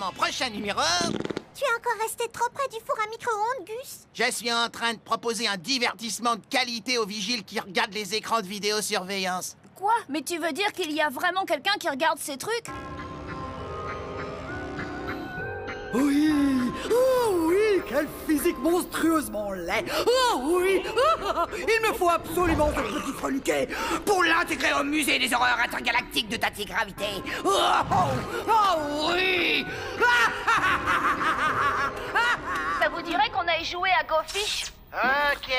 mon prochain numéro... Tu es encore resté trop près du four à micro-ondes, Gus. Je suis en train de proposer un divertissement de qualité aux vigiles qui regardent les écrans de vidéosurveillance. Quoi? Mais tu veux dire qu'il y a vraiment quelqu'un qui regarde ces trucs? Oui! Oh oui! Quel physique monstrueusement laid! Oh oui! Il me faut absolument ce petit freluquet pour l'intégrer au musée des horreurs intergalactiques de Tatigravité! Oh oui! Ça vous dirait qu'on aille jouer à Go Fish? Ok,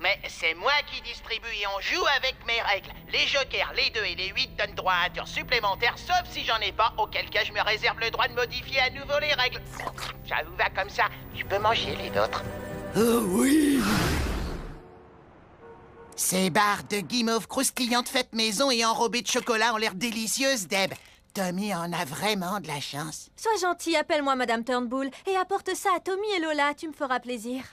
mais c'est moi qui distribue et on joue avec mes règles. Les jokers, les 2 et les 8 donnent droit à un tour supplémentaire, sauf si j'en ai pas, auquel cas je me réserve le droit de modifier à nouveau les règles. Ça vous va comme ça? Tu peux manger les autres. Oh oui! Ces barres de guimauve croustillantes faites maison et enrobées de chocolat ont l'air délicieuses, Deb. Tommy en a vraiment de la chance. Sois gentil, appelle-moi Madame Turnbull et apporte ça à Tommy et Lola, tu me feras plaisir.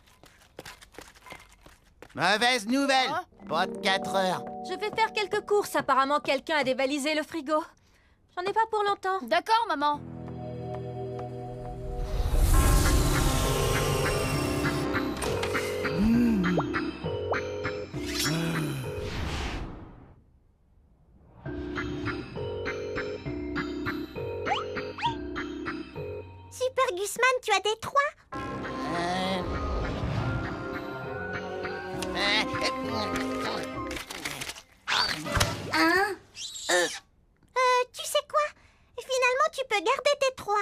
Mauvaise nouvelle, pas de 4 heures. Je vais faire quelques courses, apparemment quelqu'un a dévalisé le frigo. J'en ai pas pour longtemps. D'accord, maman. Super Gusman, tu as des 3? Hein? Tu sais quoi? Finalement, tu peux garder tes 3.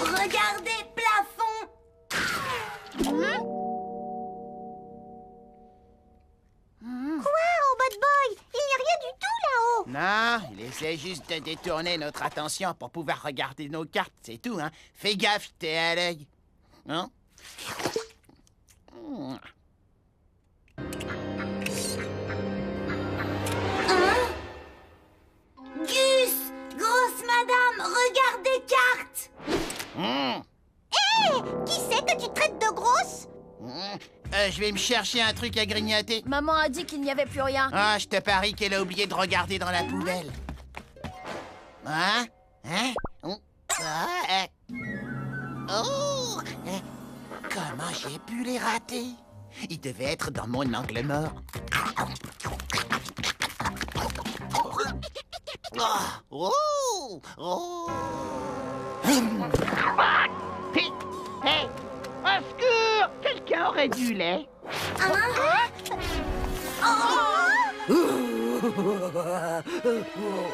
Regardez, plafond! Quoi, oh bad boy? Il n'y a rien du tout là-haut. Non, il essaie juste de détourner notre attention pour pouvoir regarder nos cartes, c'est tout, hein. Fais gaffe, t'es à l'œil. Hein? Gus! Grosse madame, regarde des cartes! Qui c'est que tu traites de grosse? Je vais me chercher un truc à grignoter. Maman a dit qu'il n'y avait plus rien. Ah, je te parie qu'elle a oublié de regarder dans la poubelle. Hein? Hein? Oh! Comment j'ai pu les rater? Ils devaient être dans mon angle mort. Oh! Oh! Oh! Hey! Au secours! Quelqu'un aurait du lait?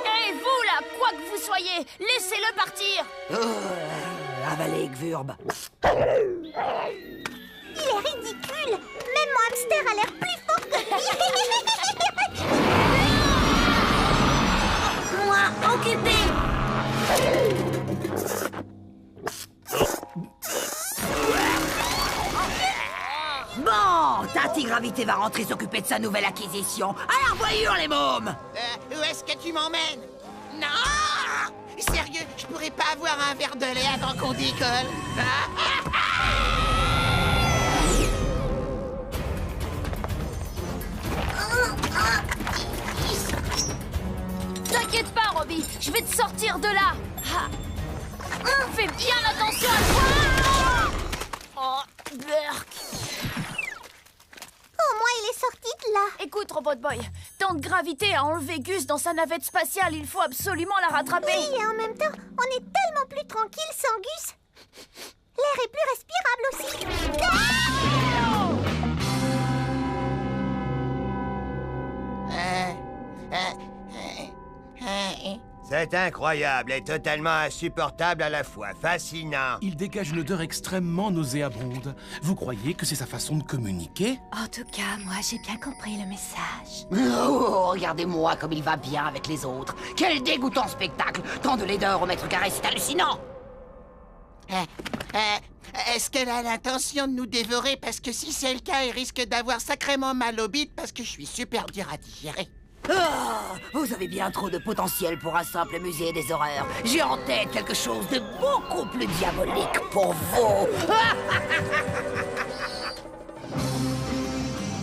Hey, vous là, quoi que vous soyez, laissez-le partir. Avalez, Gvurb. Il est ridicule. Même mon hamster a l'air plus fort que lui. Moi, occupé! Bon, Tatigravité va rentrer s'occuper de sa nouvelle acquisition. À la revoyure, les mômes! Où est-ce que tu m'emmènes? Non! Sérieux, je pourrais pas avoir un verre de lait avant qu'on décolle? T'inquiète pas, Robbie, je vais te sortir de là. Fais bien attention à toi. Oh, Burk. Au moins, il est sorti de là. Écoute, Robot Boy, tant de gravité a enlevé Gus dans sa navette spatiale, il faut absolument la rattraper. Oui, et en même temps, on est tellement plus tranquille sans Gus. L'air est plus respirable aussi. C'est incroyable et totalement insupportable à la fois. Fascinant. Il dégage une odeur extrêmement nauséabonde. Vous croyez que c'est sa façon de communiquer? En tout cas, moi, j'ai bien compris le message. Oh, regardez-moi comme il va bien avec les autres. Quel dégoûtant spectacle! Tant de laideur au mètre carré, c'est hallucinant! Est-ce qu'elle a l'intention de nous dévorer? Parce que si c'est le cas, elle risque d'avoir sacrément mal au bide parce que je suis super dur à digérer. Ah, vous avez bien trop de potentiel pour un simple musée des horreurs. J'ai en tête quelque chose de beaucoup plus diabolique pour vous.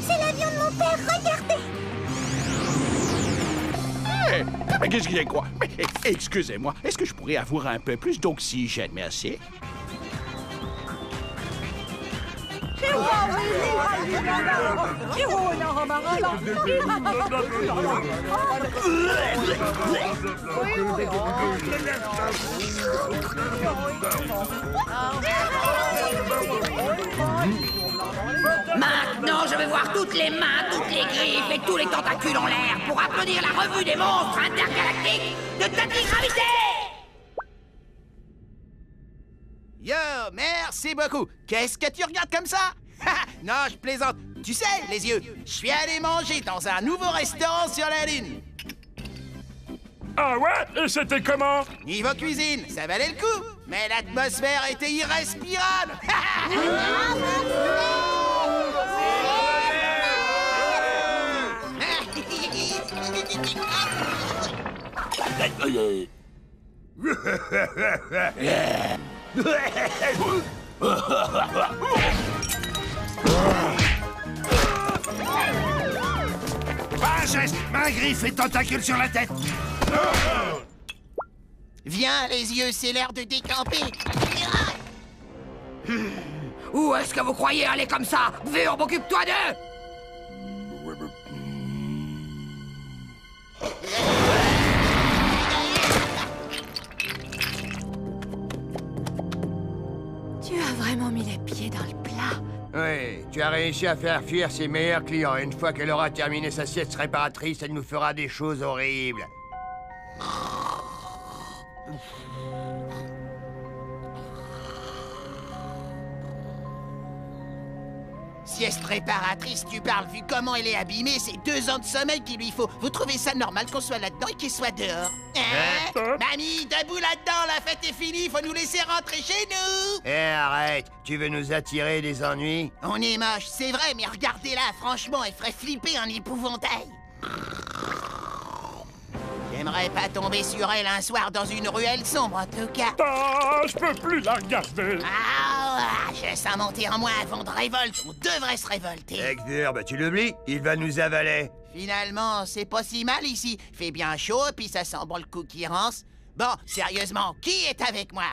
C'est l'avion de mon père, regardez. Hé, Mais qu'est-ce qu'il y a quoi? Mais, excusez-moi, est-ce que je pourrais avoir un peu plus d'oxygène, merci? Maintenant, je veux voir toutes les mains, toutes les griffes et tous les tentacules en l'air pour applaudir la revue des monstres intergalactiques de Tatigravité! Yo, merci beaucoup. Qu'est-ce que tu regardes comme ça? Non, je plaisante. Tu sais, les yeux, je suis allé manger dans un nouveau restaurant sur la Lune. Ah ouais? Et c'était comment? Niveau cuisine, ça valait le coup. Mais l'atmosphère était irrespirable. Pas un geste, main, griffe et tentacule sur la tête. Viens, les yeux, c'est l'heure de décamper. Où est-ce que vous croyez aller comme ça? Vurbe, occupe-toi d'eux! Tu as vraiment mis les pieds dans le plat. Oui, tu as réussi à faire fuir ses meilleurs clients. Une fois qu'elle aura terminé sa sieste réparatrice, elle nous fera des choses horribles. Sieste réparatrice, tu parles, vu comment elle est abîmée, c'est 2 ans de sommeil qu'il lui faut. Vous trouvez ça normal qu'on soit là-dedans et qu'il soit dehors? Hein? Mamie, debout là-dedans, la fête est finie, faut nous laisser rentrer chez nous! Eh, arrête, tu veux nous attirer des ennuis? On est moche, c'est vrai, mais regardez-la, franchement, elle ferait flipper un épouvantail. J'aimerais pas tomber sur elle un soir dans une ruelle sombre, en tout cas. Ah, je peux plus la regarder. Ah, je sens monter en moi un vent de révolte. On devrait se révolter. Hector, bah tu l'oublies, il va nous avaler. Finalement, c'est pas si mal ici. Fait bien chaud, puis ça sent bon le coup qui rance. Bon, sérieusement, qui est avec moi?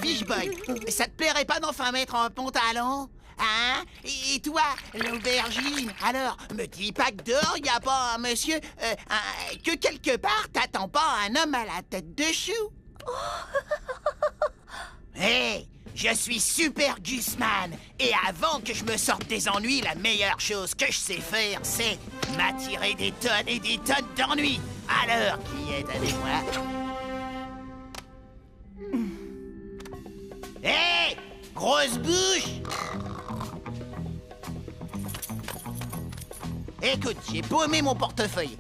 Fishboy, ça te plairait pas d'enfin mettre un pantalon? Hein? Et toi, l'aubergine? Alors, me dis pas que dehors, y a pas un monsieur... que quelque part, t'attends pas un homme à la tête de chou? Hé! Je suis Super Gusman, et avant que je me sorte des ennuis, la meilleure chose que je sais faire, c'est m'attirer des tonnes et des tonnes d'ennuis. Alors, qui est avec moi? Hé! Grosse bouche! Écoute, j'ai paumé mon portefeuille.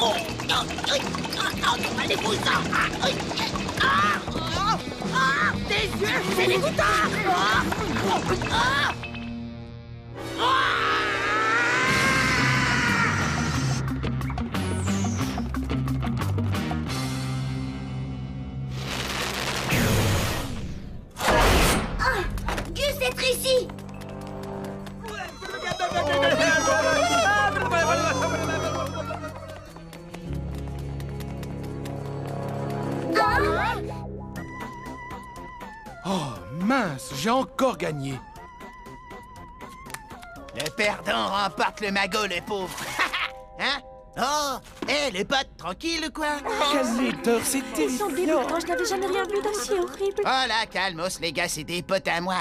Oh, non, allez, vous ça. Tes yeux, c'est dégoûtant. Gus, être ici! Oh, mince, j'ai encore gagné. Le perdant remporte le magot, le pauvre. Hein? Oh, hé, les potes, tranquille, quoi? Quelle laideur, c'est Ils sont dégoûtants, je n'avais jamais rien vu d'aussi horrible. Oh là, calmos, les gars, c'est des potes à moi.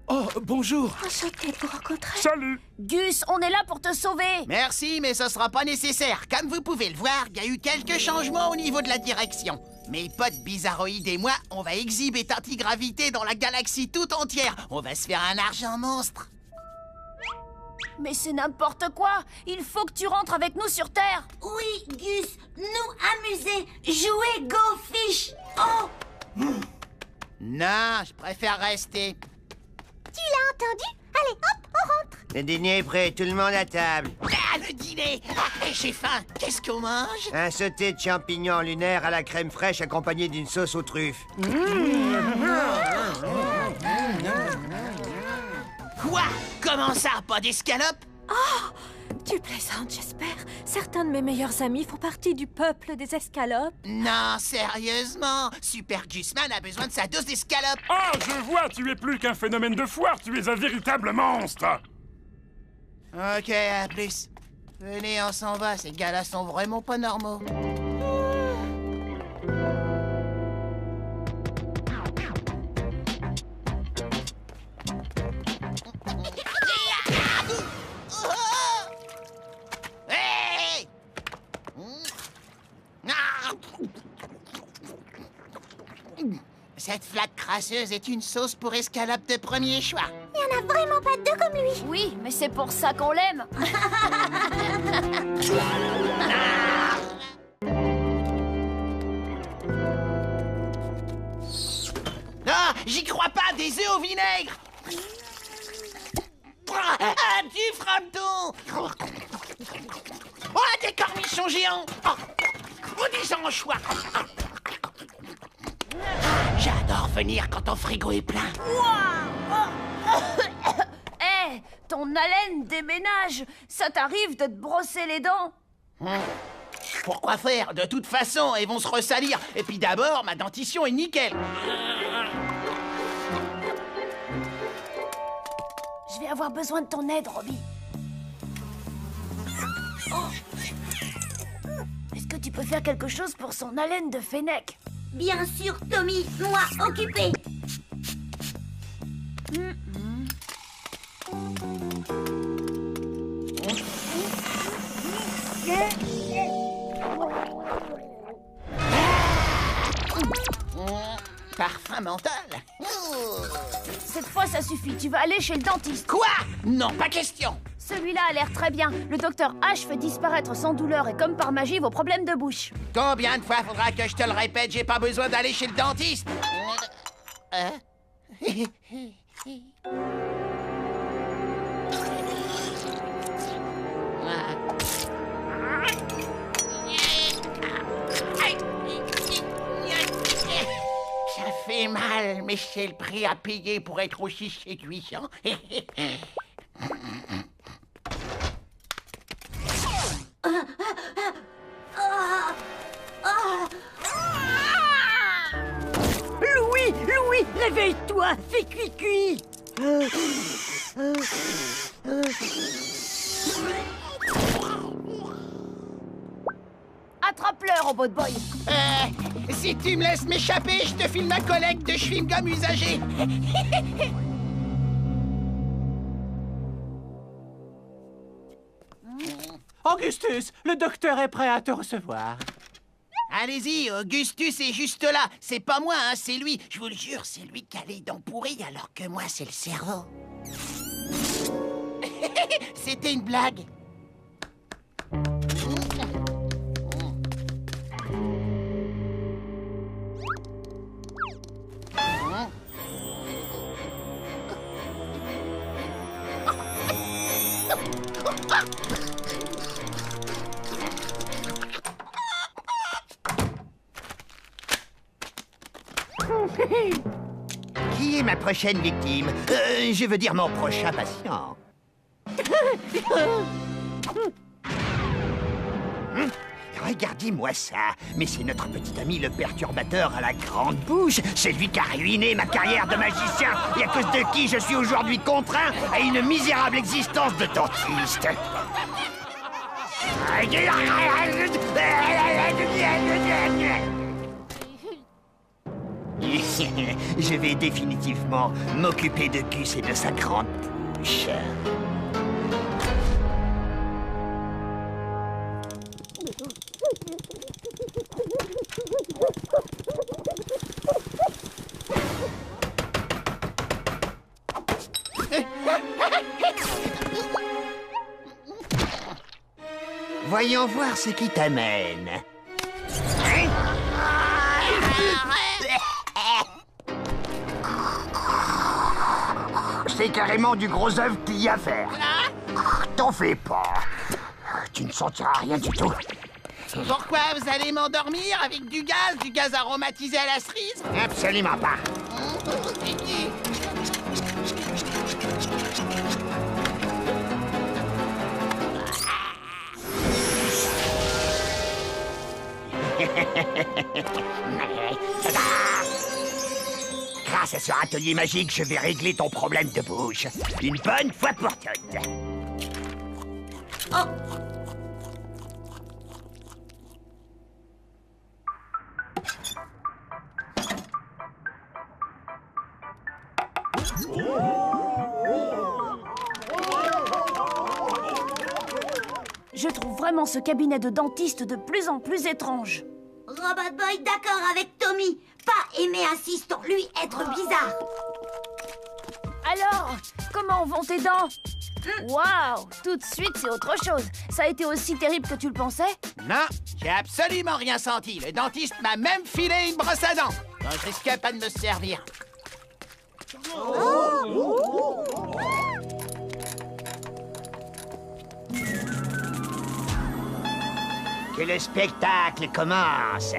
Oh, bonjour. Enchantée de vous rencontrer. Salut. Gus, on est là pour te sauver. Merci, mais ce sera pas nécessaire. Comme vous pouvez le voir, il y a eu quelques changements au niveau de la direction. Mes potes bizarroïdes et moi, on va exhiber Tantigravité dans la galaxie tout entière. On va se faire un argent monstre. Mais c'est n'importe quoi. Il faut que tu rentres avec nous sur Terre. Oui, Gus, nous amuser, jouer Go Fish. Oh! Non, je préfère rester. Tu l'as entendu? Allez, hop, on rentre. Le dîner est prêt, tout le monde à table. Ah, le dîner! Ah, j'ai faim. Qu'est-ce qu'on mange? Un sauté de champignons lunaires à la crème fraîche accompagné d'une sauce aux truffes. Quoi? Comment ça, pas d'escalope? Oh, tu plaisantes, j'espère. Certains de mes meilleurs amis font partie du peuple des escalopes. Non, sérieusement, Super Juiceman a besoin de sa dose d'escalope. Ah, je vois, tu es plus qu'un phénomène de foire, tu es un véritable monstre. Ok, à plus. Venez, on s'en va, ces gars-là sont vraiment pas normaux. Hey! Cette flaque crasseuse est une sauce pour escalope de premier choix. Il y en a vraiment pas deux comme lui. Oui, mais c'est pour ça qu'on l'aime. Ah, j'y crois pas, des œufs au vinaigre. Ah, du frappton. Oh, des cornichons géants. Oh, des anchois. J'adore venir quand ton frigo est plein. Hé, ton haleine déménage. Ça t'arrive de te brosser les dents? Pourquoi faire? De toute façon, elles vont se ressalir. Et puis d'abord, ma dentition est nickel. Je vais avoir besoin de ton aide, Robbie. Oh. Est-ce que tu peux faire quelque chose pour son haleine de fennec? Bien sûr, Tommy, moi occupé. Parfum mental. Cette fois, ça suffit. Tu vas aller chez le dentiste. Quoi? Non, pas question. Celui-là a l'air très bien. Le docteur H fait disparaître sans douleur et comme par magie vos problèmes de bouche. Combien de fois faudra que je te le répète? J'ai pas besoin d'aller chez le dentiste. Ça fait mal, mais c'est le prix à payer pour être aussi séduisant. Louis, Louis, réveille-toi, fais cuit-cuit. Attrape-le, robot boy. Si tu me laisses m'échapper, je te file ma collecte de chewing-gum usagé. Augustus, le docteur est prêt à te recevoir. Allez-y, Augustus est juste là. C'est pas moi, hein, c'est lui. Je vous le jure, c'est lui qui a les dents pourries, alors que moi, c'est le cerveau. C'était une blague. Qui est ma prochaine victime? Je veux dire mon prochain patient. Regardez-moi ça. Mais c'est notre petit ami le perturbateur à la grande bouche. C'est lui qui a ruiné ma carrière de magicien et à cause de qui je suis aujourd'hui contraint à une misérable existence de dentiste. Je vais définitivement m'occuper de Gus et de sa grande bouche. Voyons voir ce qui t'amène. C'est carrément du gros œuf qu'il y a à faire. T'en fais pas. Tu ne sentiras rien du tout. Pourquoi vous allez m'endormir avec du gaz aromatisé à la cerise? Absolument pas. Grâce à ce râtelier magique, je vais régler ton problème de bouche. Une bonne fois pour toutes. Oh. Je trouve vraiment ce cabinet de dentiste de plus en plus étrange. Robot Boy d'accord avec Tommy. Pas aimer un siston, lui être bizarre. Alors, comment vont tes dents? Waouh, tout de suite c'est autre chose. Ça a été aussi terrible que tu le pensais? Non, j'ai absolument rien senti. Le dentiste m'a même filé une brosse à dents. Donc je risque pas de me servir. Que le spectacle commence.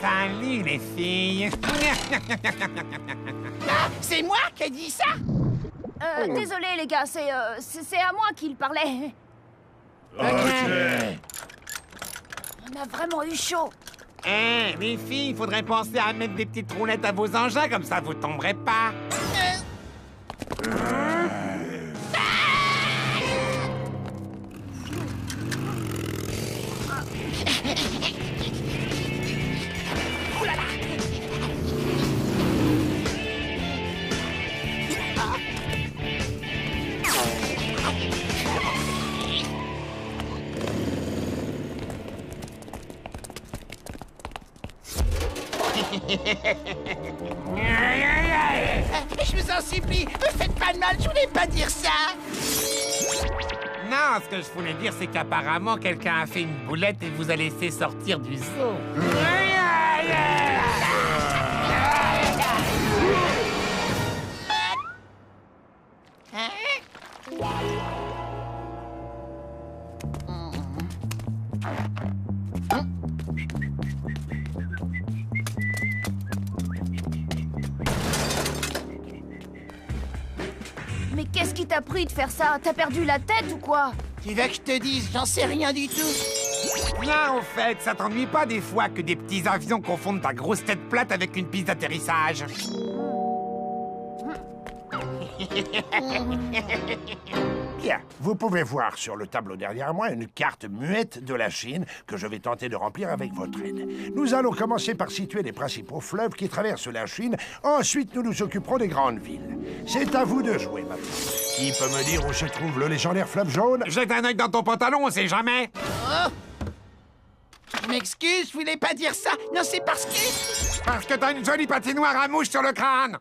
Salut les filles. Ah, c'est moi qui ai dit ça? Désolé les gars, c'est à moi qu'il parlait. Ok. On a vraiment eu chaud. Eh, les filles, il faudrait penser à mettre des petites roulettes à vos engins, comme ça vous tomberez pas. Je vous en supplie, me faites pas de mal, je voulais pas dire ça. Non, ce que je voulais dire, c'est qu'apparemment, quelqu'un a fait une boulette et vous a laissé sortir du zoo. Mais qu'est-ce qui t'a pris de faire ça? T'as perdu la tête ou quoi? Tu veux que je te dise? J'en sais rien du tout. Bien, au fait, ça t'ennuie pas des fois que des petits avions confondent ta grosse tête plate avec une piste d'atterrissage? Bien, vous pouvez voir sur le tableau derrière moi une carte muette de la Chine que je vais tenter de remplir avec votre aide. Nous allons commencer par situer les principaux fleuves qui traversent la Chine. Ensuite, nous nous occuperons des grandes villes. C'est à vous de jouer maintenant. Qui peut me dire où se trouve le légendaire fleuve jaune? Jette un œil dans ton pantalon, on sait jamais. Oh. Je m'excuse, je voulais pas dire ça. Non, c'est parce que... Parce que t'as une jolie patinoire à mouche sur le crâne.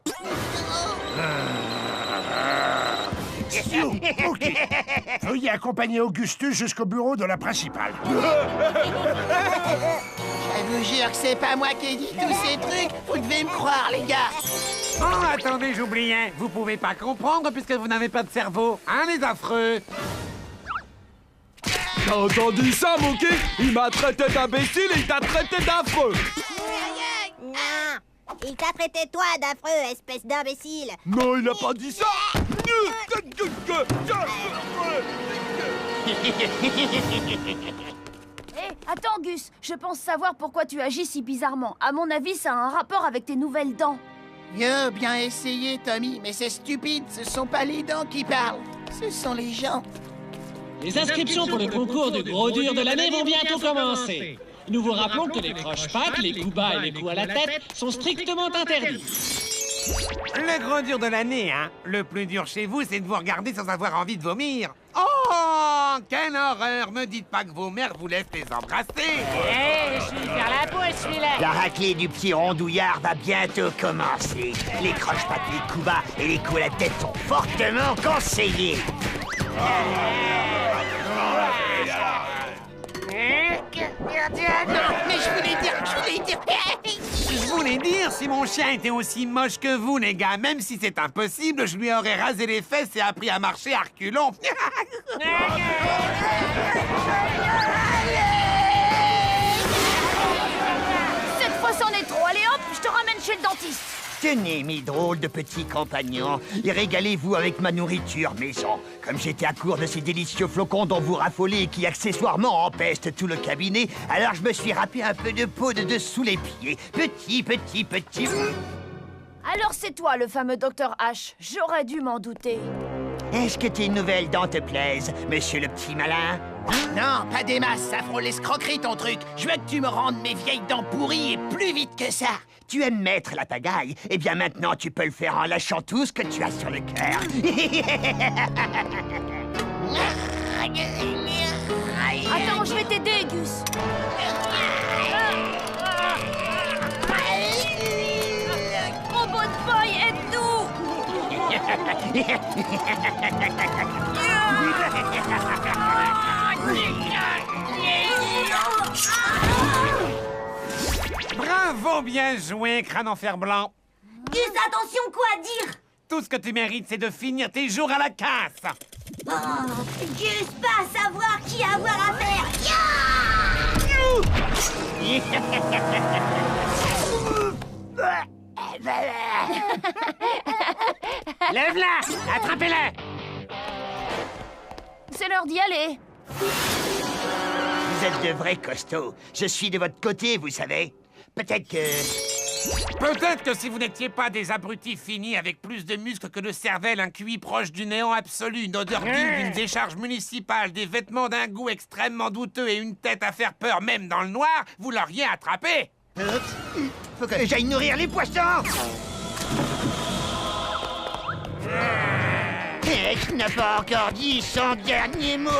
Ok. Veuillez accompagner Augustus jusqu'au bureau de la principale. Je vous jure que c'est pas moi qui ai dit tous ces trucs. Vous devez me croire, les gars. Oh, attendez, j'oubliais. Vous pouvez pas comprendre puisque vous n'avez pas de cerveau. Hein, les affreux? T'as entendu ça, Moki? Il m'a traité d'imbécile et il t'a traité d'affreux. Non, il t'a traité toi d'affreux, espèce d'imbécile. Non, il n'a pas dit ça. Attends, Gus, je pense savoir pourquoi tu agis si bizarrement. À mon avis, ça a un rapport avec tes nouvelles dents. Yo, bien essayé, Tommy, mais c'est stupide. Ce sont pas les dents qui parlent, ce sont les gens. Les inscriptions pour le concours du gros dur de l'année vont bientôt commencer. Nous vous rappelons que les croche-pattes, les coups bas et les coups à la tête sont strictement interdits. Le gros dur de l'année, hein? Le plus dur chez vous, c'est de vous regarder sans avoir envie de vomir. Oh, quelle horreur! Me dites pas que vos mères vous laissent les embrasser. Hé, je suis faire la peau, celui-là. La raclée du petit rondouillard va bientôt commencer. Les croche-pattes, les coups bas et les coups à la tête sont fortement conseillés. Non, mais je voulais dire... Si mon chien était aussi moche que vous, les gars, même si c'est impossible, je lui aurais rasé les fesses et appris à marcher à reculons. Cette fois, c'en est trop. Allez hop, je te ramène chez le dentiste. Tenez, mes drôles de petits compagnons, et régalez-vous avec ma nourriture maison. Comme j'étais à court de ces délicieux flocons dont vous raffolez et qui accessoirement empestent tout le cabinet, alors je me suis râpé un peu de peau de dessous les pieds. Petit. Alors c'est toi le fameux Dr H. J'aurais dû m'en douter. Est-ce que tes nouvelles dents te plaisent, monsieur le petit malin? Non, pas des masses, ça frôle l'escroquerie ton truc. Je veux que tu me rendes mes vieilles dents pourries et plus vite que ça. Tu aimes mettre la pagaille? Eh bien maintenant tu peux le faire en lâchant tout ce que tu as sur le cœur. Attends, je vais t'aider, Gus. Robot de boy, aide-nous. Bravo, bien joué, crâne en fer blanc. Gus, attention, quoi dire? Tout ce que tu mérites, c'est de finir tes jours à la casse. Oh, Gus, pas savoir qui avoir à faire. Lève-la! Attrapez-la! C'est l'heure d'y aller. Vous êtes de vrais costauds. Je suis de votre côté, vous savez. Peut-être que si vous n'étiez pas des abrutis finis avec plus de muscles que de cervelle, un QI proche du néant absolu, une odeur digne d'une décharge municipale, des vêtements d'un goût extrêmement douteux et une tête à faire peur même dans le noir, vous l'auriez attrapé. Faut que j'aille nourrir les poissons. Je n'ai pas encore dit son dernier mot.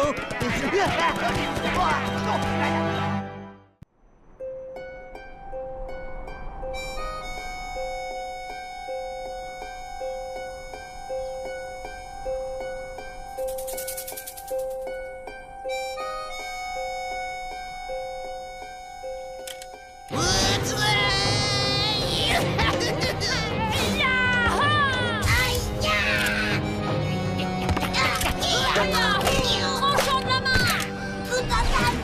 Tranchant de la main.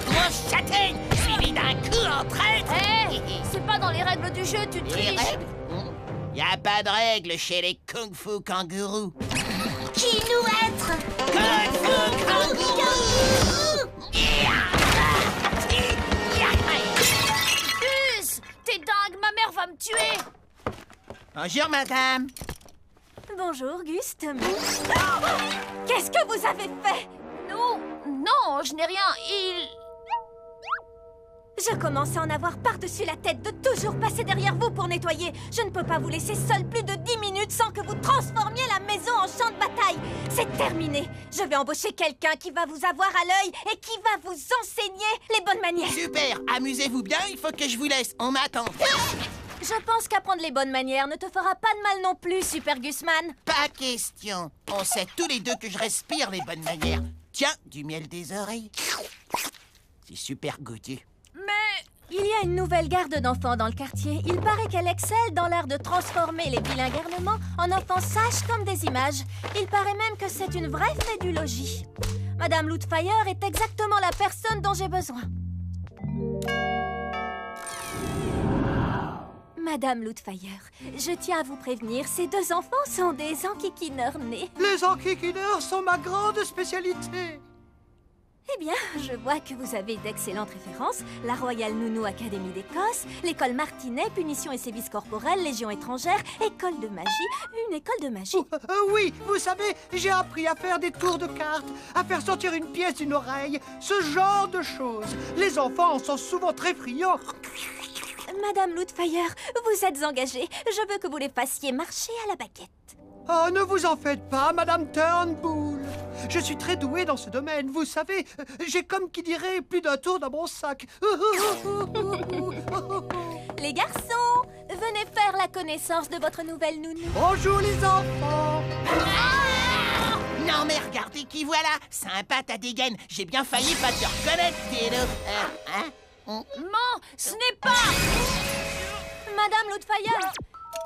Grosse châtaigne, suivi d'un coup en traître. C'est pas dans les règles du jeu, tu triches. Y a pas de règles chez les Kung Fu kangourous. Qui nous être? Kung Fu kangourous. Gus, t'es dingue, ma mère va me tuer. Bonjour, madame. Bonjour, Gust. Qu'est-ce que vous avez fait? Non, je n'ai rien. Je commence à en avoir par-dessus la tête de toujours passer derrière vous pour nettoyer. Je ne peux pas vous laisser seul plus de 10 minutes sans que vous transformiez la maison en champ de bataille. C'est terminé. Je vais embaucher quelqu'un qui va vous avoir à l'œil et qui va vous enseigner les bonnes manières. Super, amusez-vous bien, il faut que je vous laisse. On m'attend. Je pense qu'apprendre les bonnes manières ne te fera pas de mal non plus, Super Gusman. Pas question. On sait tous les deux que je respire les bonnes manières. Tiens, du miel des oreilles. C'est super goûteux. Mais il y a une nouvelle garde d'enfants dans le quartier. Il paraît qu'elle excelle dans l'art de transformer les vilains garnements en enfants sages comme des images. Il paraît même que c'est une vraie fée du logis. Madame Lootfire est exactement la personne dont j'ai besoin. Madame Lootfire, je tiens à vous prévenir, ces deux enfants sont des enquiquineurs nés. Les enquiquineurs sont ma grande spécialité. Eh bien, je vois que vous avez d'excellentes références. La Royal Nounou Académie d'Écosse, l'école Martinet, Punition et Sévices Corporels, Légion étrangère, école de magie, une école de magie. Oui, vous savez, j'ai appris à faire des tours de cartes, à faire sortir une pièce d'une oreille, ce genre de choses. Les enfants en sont souvent très friands. Madame Lootfire, vous êtes engagée. Je veux que vous les fassiez marcher à la baguette. Oh, ne vous en faites pas, Madame Turnbull. Je suis très douée dans ce domaine, vous savez. J'ai comme qui dirait plus d'un tour dans mon sac. Les garçons, venez faire la connaissance de votre nouvelle nounou. Bonjour les enfants. Non mais regardez qui voilà. Sympa ta dégaine. J'ai bien failli pas te reconnaître, Théo. Non, ce n'est pas... Madame Lootfire,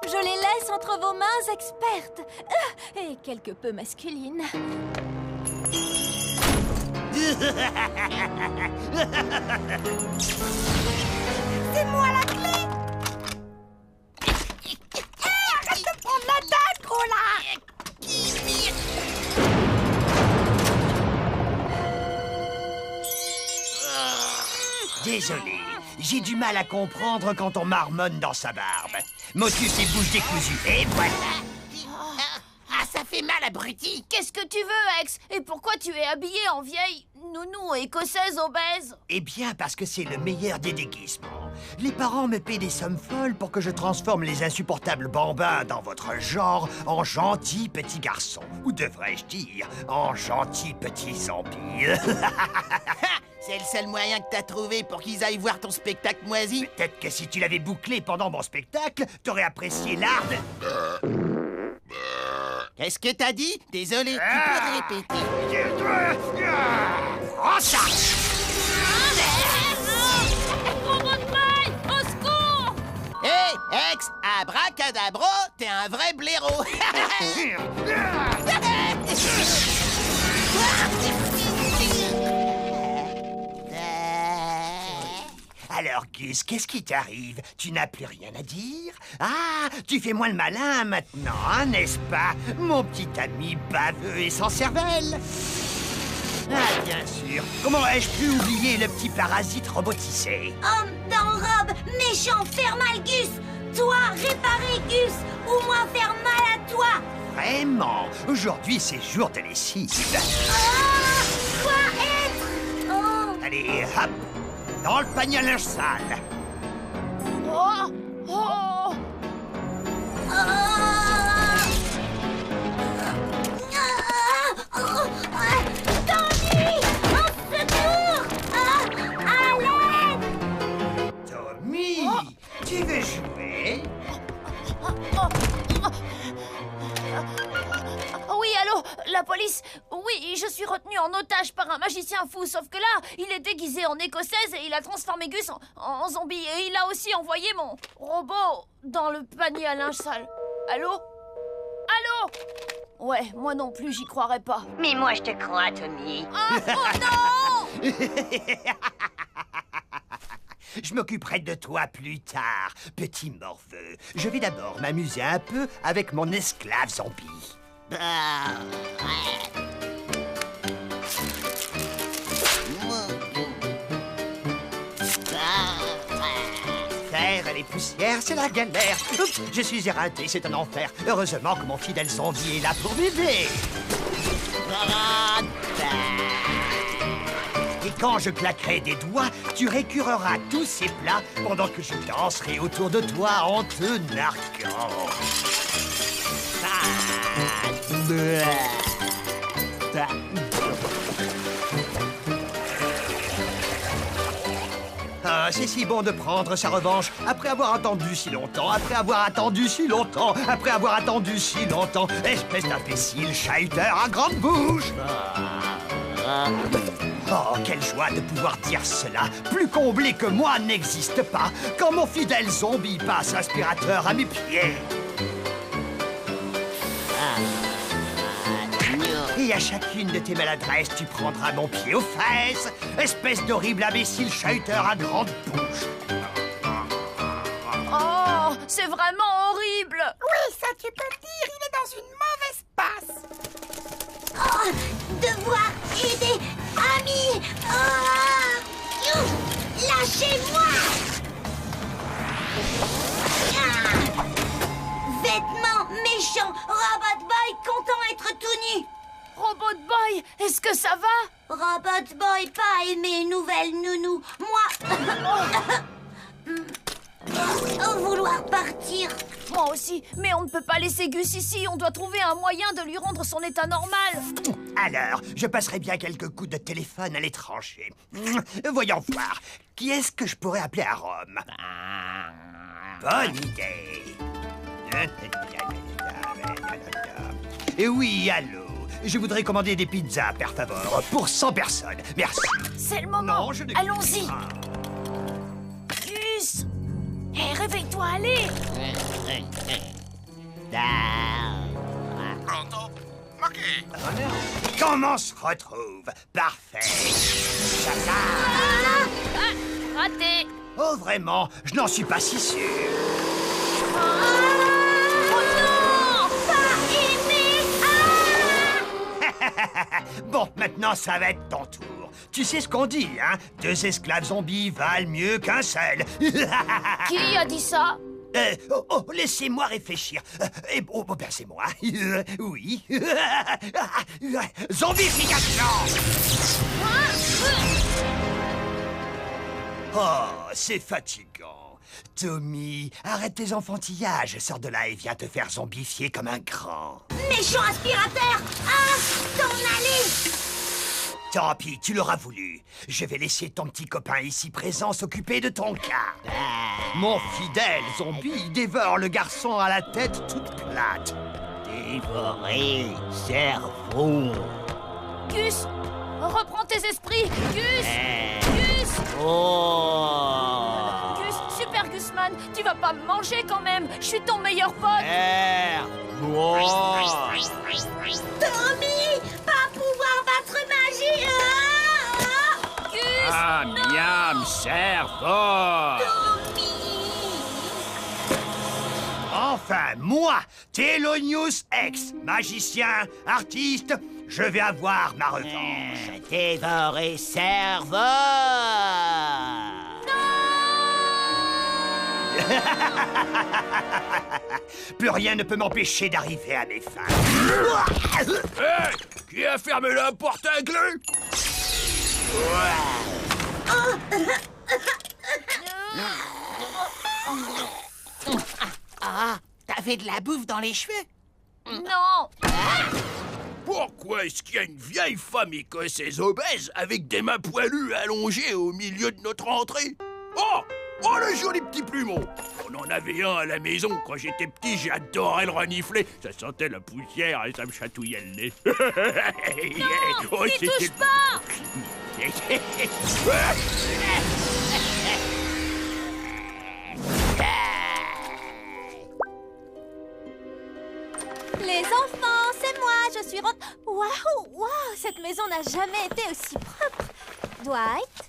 je les laisse entre vos mains expertes et quelque peu masculines. C'est moi la clé. Désolé, j'ai du mal à comprendre quand on marmonne dans sa barbe. Motus et bouche décousue, et voilà. Ah, ça fait mal, abruti. Qu'est-ce que tu veux, Ex? Et pourquoi tu es habillé en vieille nounou écossaise obèse? Eh bien, parce que c'est le meilleur des déguisements. Les parents me paient des sommes folles pour que je transforme les insupportables bambins dans votre genre en gentils petits garçons. Ou devrais-je dire, en gentils petits zombies. C'est le seul moyen que t'as trouvé pour qu'ils aillent voir ton spectacle moisi. Peut-être que si tu l'avais bouclé pendant mon spectacle, t'aurais apprécié l'art de... Qu'est-ce que t'as dit? Désolé, tu peux répéter. Oh, ça! Au secours! Hé, Ex, abracadabra, t'es un vrai blaireau. Alors, Gus, qu'est-ce qui t'arrive? Tu n'as plus rien à dire? Ah, tu fais moins le malin maintenant, hein, n'est-ce pas? Mon petit ami baveux et sans cervelle. Ah, bien sûr. Comment ai-je pu oublier le petit parasite robotisé? Homme dans robe, méchant, faire mal Gus. Toi, réparer Gus, ou moi faire mal à toi. Vraiment? Aujourd'hui, c'est jour de lessive. Oh, quoi être? Oh. Allez, hop! Dans le panier à linge sale. Oh! Oh! Tommy! Au secours! À l'aide! Tommy! Tu veux jouer? Oui, allô? La police? Oui, je suis retenue en otage par un magicien fou, sauf que là, il est déguisé en écossaise et il a transformé Gus en zombie. Et il a aussi envoyé mon robot dans le panier à linge sale. Allô? Allô? Ouais, moi non plus, j'y croirais pas. Mais moi, je te crois, Tommy. Ah, oh non! Je m'occuperai de toi plus tard, petit morveux. Je vais d'abord m'amuser un peu avec mon esclave zombie. Faire les poussières, c'est la galère. Oups, je suis éreinté, c'est un enfer. Heureusement que mon fidèle zombie est là pour m'aider. Et quand je claquerai des doigts, tu récureras tous ces plats pendant que je danserai autour de toi en te narguant. Ah, c'est si bon de prendre sa revanche après avoir attendu si longtemps, après avoir attendu si longtemps, après avoir attendu si longtemps. Espèce d'imbécile chahuteur à grande bouche. Oh, quelle joie de pouvoir dire cela. Plus comblé que moi n'existe pas quand mon fidèle zombie passe l'aspirateur à mes pieds. Et à chacune de tes maladresses, tu prendras mon pied aux fesses, espèce d'horrible imbécile chahuteur à grande bouche. Oh, c'est vraiment horrible. Oui, ça tu peux le dire, il est dans une mauvaise passe. Oh, devoir aider ami. Oh, lâchez-moi. Vêtements méchants, Robot Boy content d'être tout nu. Robot Boy, est-ce que ça va? Robot Boy pas aimé nouvelle nounou. Moi... vouloir partir. Moi aussi, mais on ne peut pas laisser Gus ici. On doit trouver un moyen de lui rendre son état normal. Alors, je passerai bien quelques coups de téléphone à l'étranger. Voyons voir. Qui est-ce que je pourrais appeler à Rome? Bonne idée. Et oui, allô. Je voudrais commander des pizzas, per favor, pour 100 personnes. Merci. C'est le moment. Non, je ne... Allons-y. Gus. Hé, réveille-toi, allez. Pronto? Ma che? Comment on se retrouve? Parfait. Raté. Oh, vraiment? Je n'en suis pas si sûr. Bon, maintenant, ça va être ton tour. Tu sais ce qu'on dit, hein? 2 esclaves zombies valent mieux qu'un seul. Qui a dit ça? Laissez-moi réfléchir. Ben c'est moi. Oui. Zombification! Oh, c'est fatigant. Tommy, arrête tes enfantillages. Sors de là et viens te faire zombifier comme un grand. Méchant aspirateur! Ah! T'en allez! Tant pis, tu l'auras voulu. Je vais laisser ton petit copain ici présent s'occuper de ton cas. Mon fidèle zombie dévore le garçon à la tête toute plate. Dévorer, cerveau. Gus, reprends tes esprits. Gus, Gus. Oh. Gus, Super Gusman, tu vas pas me manger quand même. Je suis ton meilleur pote. Tommy, pas pouvoir battre magie. Gus, Ah, non. miam, cerveau! Enfin, moi, Thelonious X, magicien, artiste, je vais avoir ma revanche. Dévorer cerveau. Plus rien ne peut m'empêcher d'arriver à mes fins. Hey! Qui a fermé la porte à clé? Ah, t'avais de la bouffe dans les cheveux? Non. Pourquoi est-ce qu'il y a une vieille femme écossaise obèse avec des mains poilues allongées au milieu de notre entrée? Oh! Oh, le joli petit plumeau! On en avait un à la maison. Quand j'étais petit, j'adorais le renifler. Ça sentait la poussière et ça me chatouillait le nez. Non, n'y touche pas. Les enfants, c'est moi, je suis Waouh, cette maison n'a jamais été aussi propre. Dwight?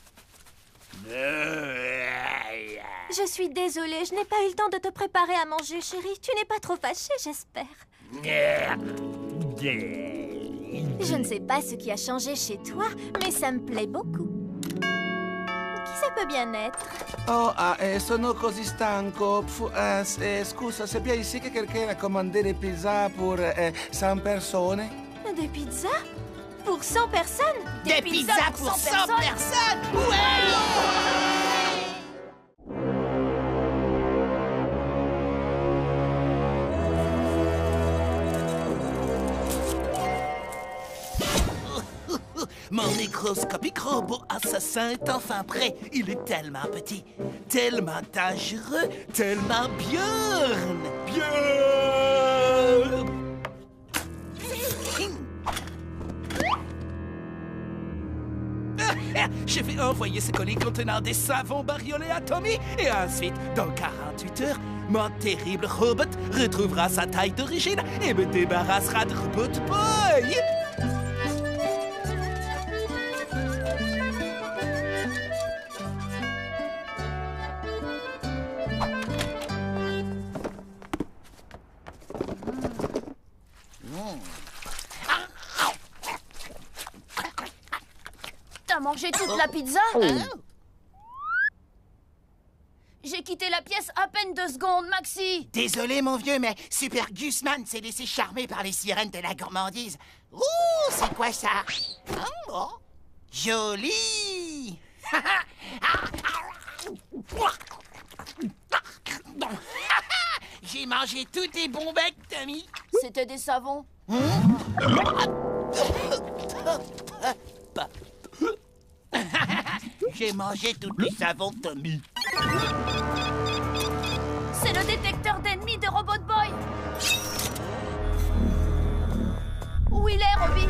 Je suis désolée, je n'ai pas eu le temps de te préparer à manger, chérie. Tu n'es pas trop fâchée, j'espère. Je ne sais pas ce qui a changé chez toi, mais ça me plaît beaucoup. Qui ça peut bien être? Sono così stanco. Scusa, c'est bien ici que quelqu'un a commandé des pizzas pour 100 personnes? Des pizzas? Pour 100 personnes? Des pizzas pour 100 personnes? Mon microscopique robot assassin est enfin prêt. Il est tellement petit, tellement dangereux, tellement Björn. Je vais envoyer ce colis contenant des savons bariolés à Tommy et ensuite, dans 48 heures, mon terrible robot retrouvera sa taille d'origine et me débarrassera de Robot Boy. T'as mangé toute la pizza? J'ai quitté la pièce à peine 2 secondes, Maxi. Désolé, mon vieux, mais Super Gusman s'est laissé charmer par les sirènes de la gourmandise. Ouh, c'est quoi ça? Oh, joli! J'ai mangé tous tes bons becs, Tommy. C'était des savons. J'ai mangé tous les savons, Tommy. C'est le détecteur d'ennemis de Robot Boy. Où il est, Robbie?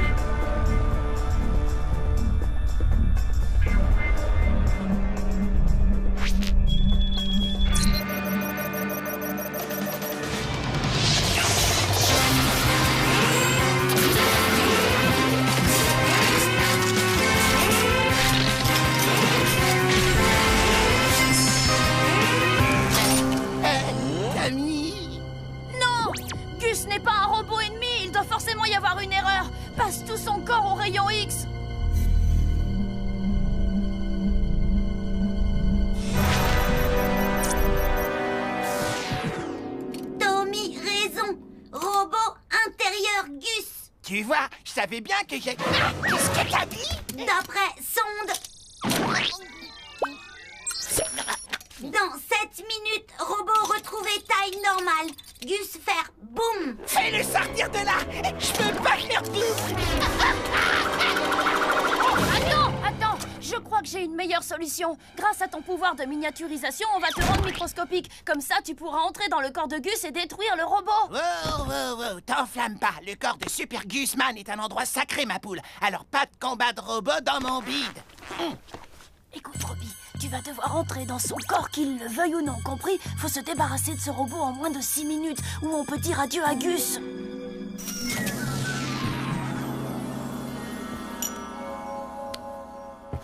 Ce n'est pas un robot ennemi, il doit forcément y avoir une erreur. Passe tout son corps au rayon X. Tu vois, je savais bien que j'ai... Qu'est-ce que t'as dit? D'après sonde... Dans 7 minutes, robot retrouvé taille normale. Gus faire boum. Fais-le sortir de là. Je peux pas faire boum. Attends, je crois que j'ai une meilleure solution. Grâce à ton pouvoir de miniaturisation, on va te rendre microscopique. Comme ça, tu pourras entrer dans le corps de Gus et détruire le robot. Wow, t'enflamme pas. Le corps de Super Gusman est un endroit sacré, ma poule. Alors pas de combat de robot dans mon bide. Écoute, Robbie, tu vas devoir entrer dans son corps, qu'il le veuille ou non, compris? Faut se débarrasser de ce robot en moins de 6 minutes, ou on peut dire adieu à Gus.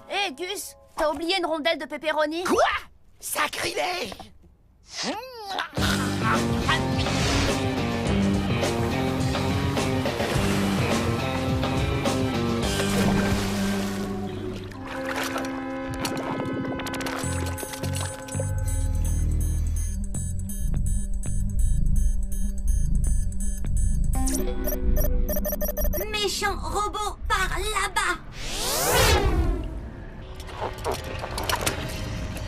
Hé, Gus, t'as oublié une rondelle de pepperoni? Quoi? Sacrilège! Méchant robot par là-bas.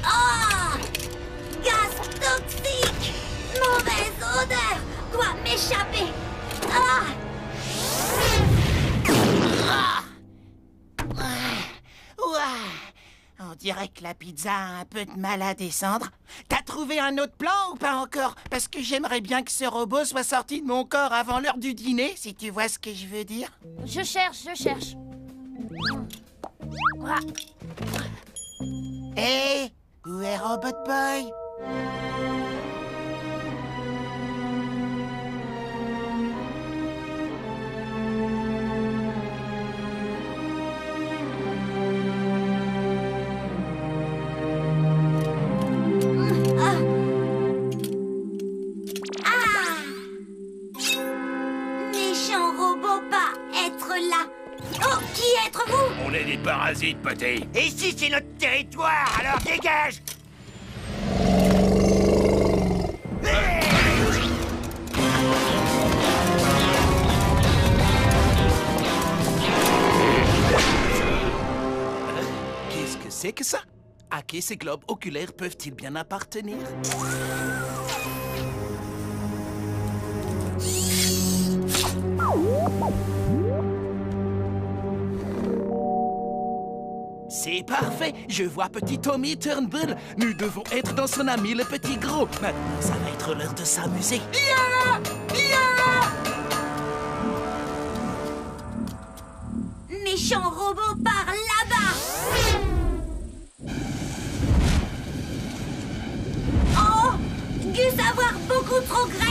Oh! Gaz toxique! Mauvaise odeur! Dois m'échapper! Ah! On dirait que la pizza a un peu de mal à descendre. T'as trouvé un autre plan ou pas encore? Parce que j'aimerais bien que ce robot soit sorti de mon corps avant l'heure du dîner, si tu vois ce que je veux dire. Je cherche. Hé, où est Robot Boy? On est des parasites, poté. Et ici, c'est notre territoire, alors dégage! Qu'est-ce que c'est que ça? À qui ces globes oculaires peuvent-ils bien appartenir? C'est parfait. Je vois petit Tommy Turnbull. Nous devons être dans son ami le petit gros. Maintenant, ça va être l'heure de s'amuser. Méchant robot par là-bas. Oh! Gus avoir beaucoup trop graisse.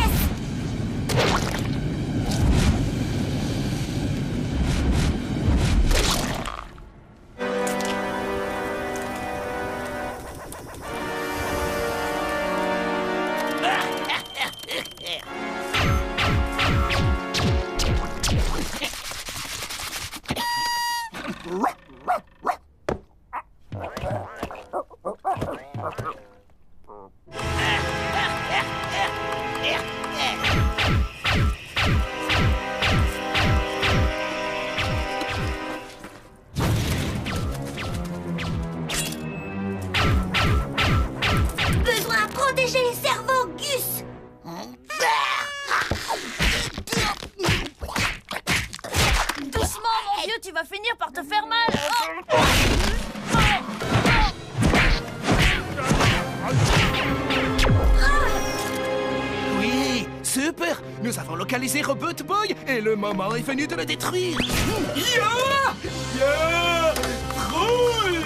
Besoin de protéger les cerveaux, Gus. Doucement, mon vieux, tu vas finir par te faire mal. Oui, super. Nous avons localisé Robot Boy et le moment est venu de le détruire. Trouille!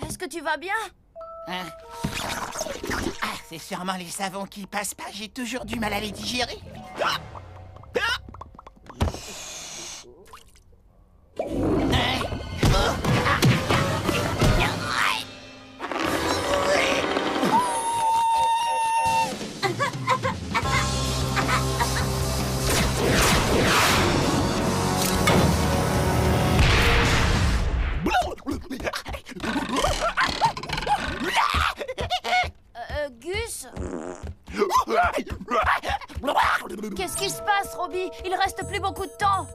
Est-ce que tu vas bien? C'est sûrement les savons qui passent pas. J'ai toujours du mal à les digérer. zombie. Il reste plus beaucoup de temps.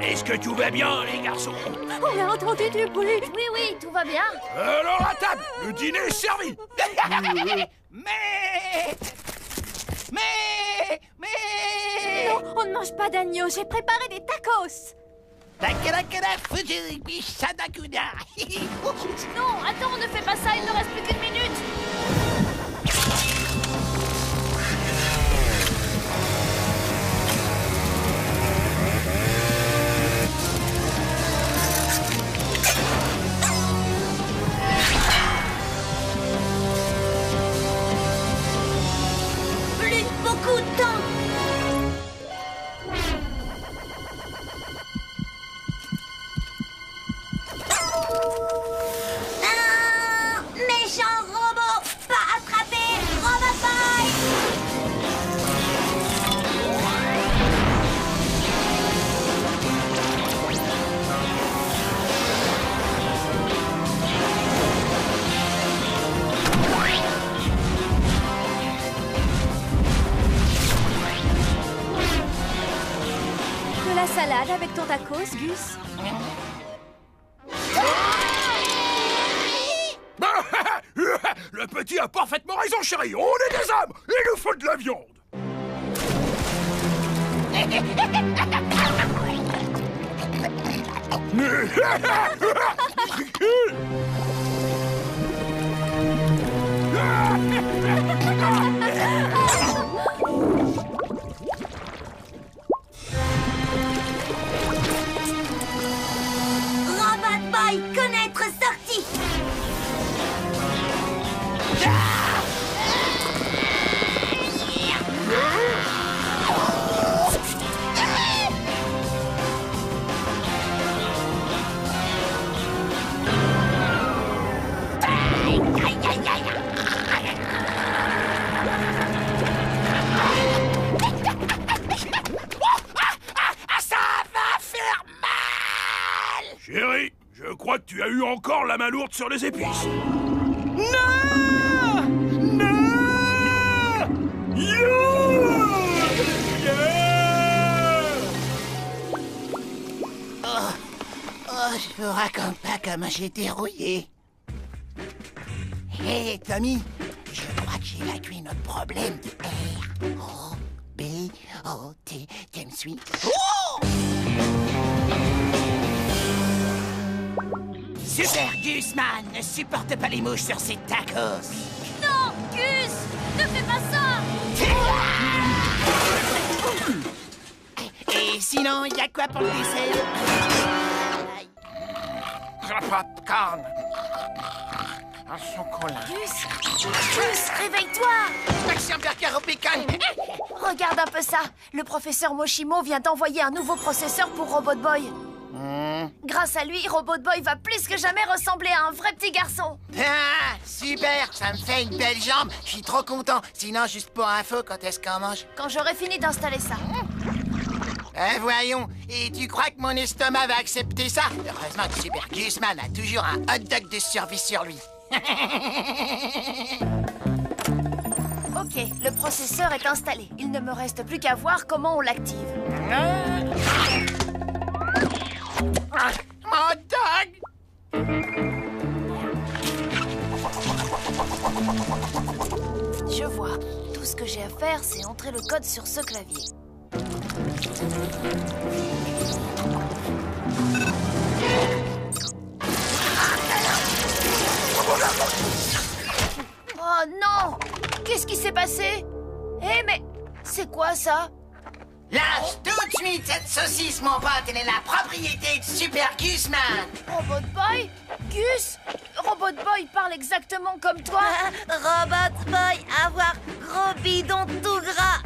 Est-ce que tout va bien, les garçons? On a entendu du bruit. Oui, oui, tout va bien. Alors à table, le dîner est servi. Non, on ne mange pas d'agneau. J'ai préparé des tacos. Non, attends, ne fais pas ça, il ne reste plus qu'une minute. Plus beaucoup de temps. Méchant robot, pas attrapé, Robot Boy. De la salade avec ton tacos, Gus. Le petit a parfaitement raison, chérie. On est des hommes. Il nous faut de la viande. Robot Boy, connaître sortie. Ça va faire mal. Chérie, je crois que tu as eu encore la main lourde sur les épices. Non! Non! Je vous raconte pas comment j'ai été rouillé. Hé, Tommy, je crois que j'ai évacué notre problème de R-O-B-O-T. Tu me suis? Oh! Super Gusman ne supporte pas les mouches sur ses tacos. Non, Gus, ne fais pas ça. Et sinon, il y a quoi pour le dessert? Popcorn. Un chocolat. Gus, réveille-toi. Maxime Burger au bacon. Regarde un peu ça. Le professeur Moshimo vient d'envoyer un nouveau processeur pour Robot Boy. Grâce à lui, Robot Boy va plus que jamais ressembler à un vrai petit garçon. Ah, super, ça me fait une belle jambe. Je suis trop content. Sinon, juste pour info, quand est-ce qu'on mange? Quand j'aurai fini d'installer ça. Voyons, et tu crois que mon estomac va accepter ça? Heureusement que Super Gusman a toujours un hot dog de survie sur lui. Ok, le processeur est installé. Il ne me reste plus qu'à voir comment on l'active. Mon dog! Je vois. Tout ce que j'ai à faire, c'est entrer le code sur ce clavier. Oh non! Qu'est-ce qui s'est passé? Eh mais c'est quoi ça? Lâche tout de suite cette saucisse, mon pote. Elle est la propriété de Super Gusman. Robot Boy? Gus? Robot Boy parle exactement comme toi. Robot Boy, avoir gros bidon tout gras.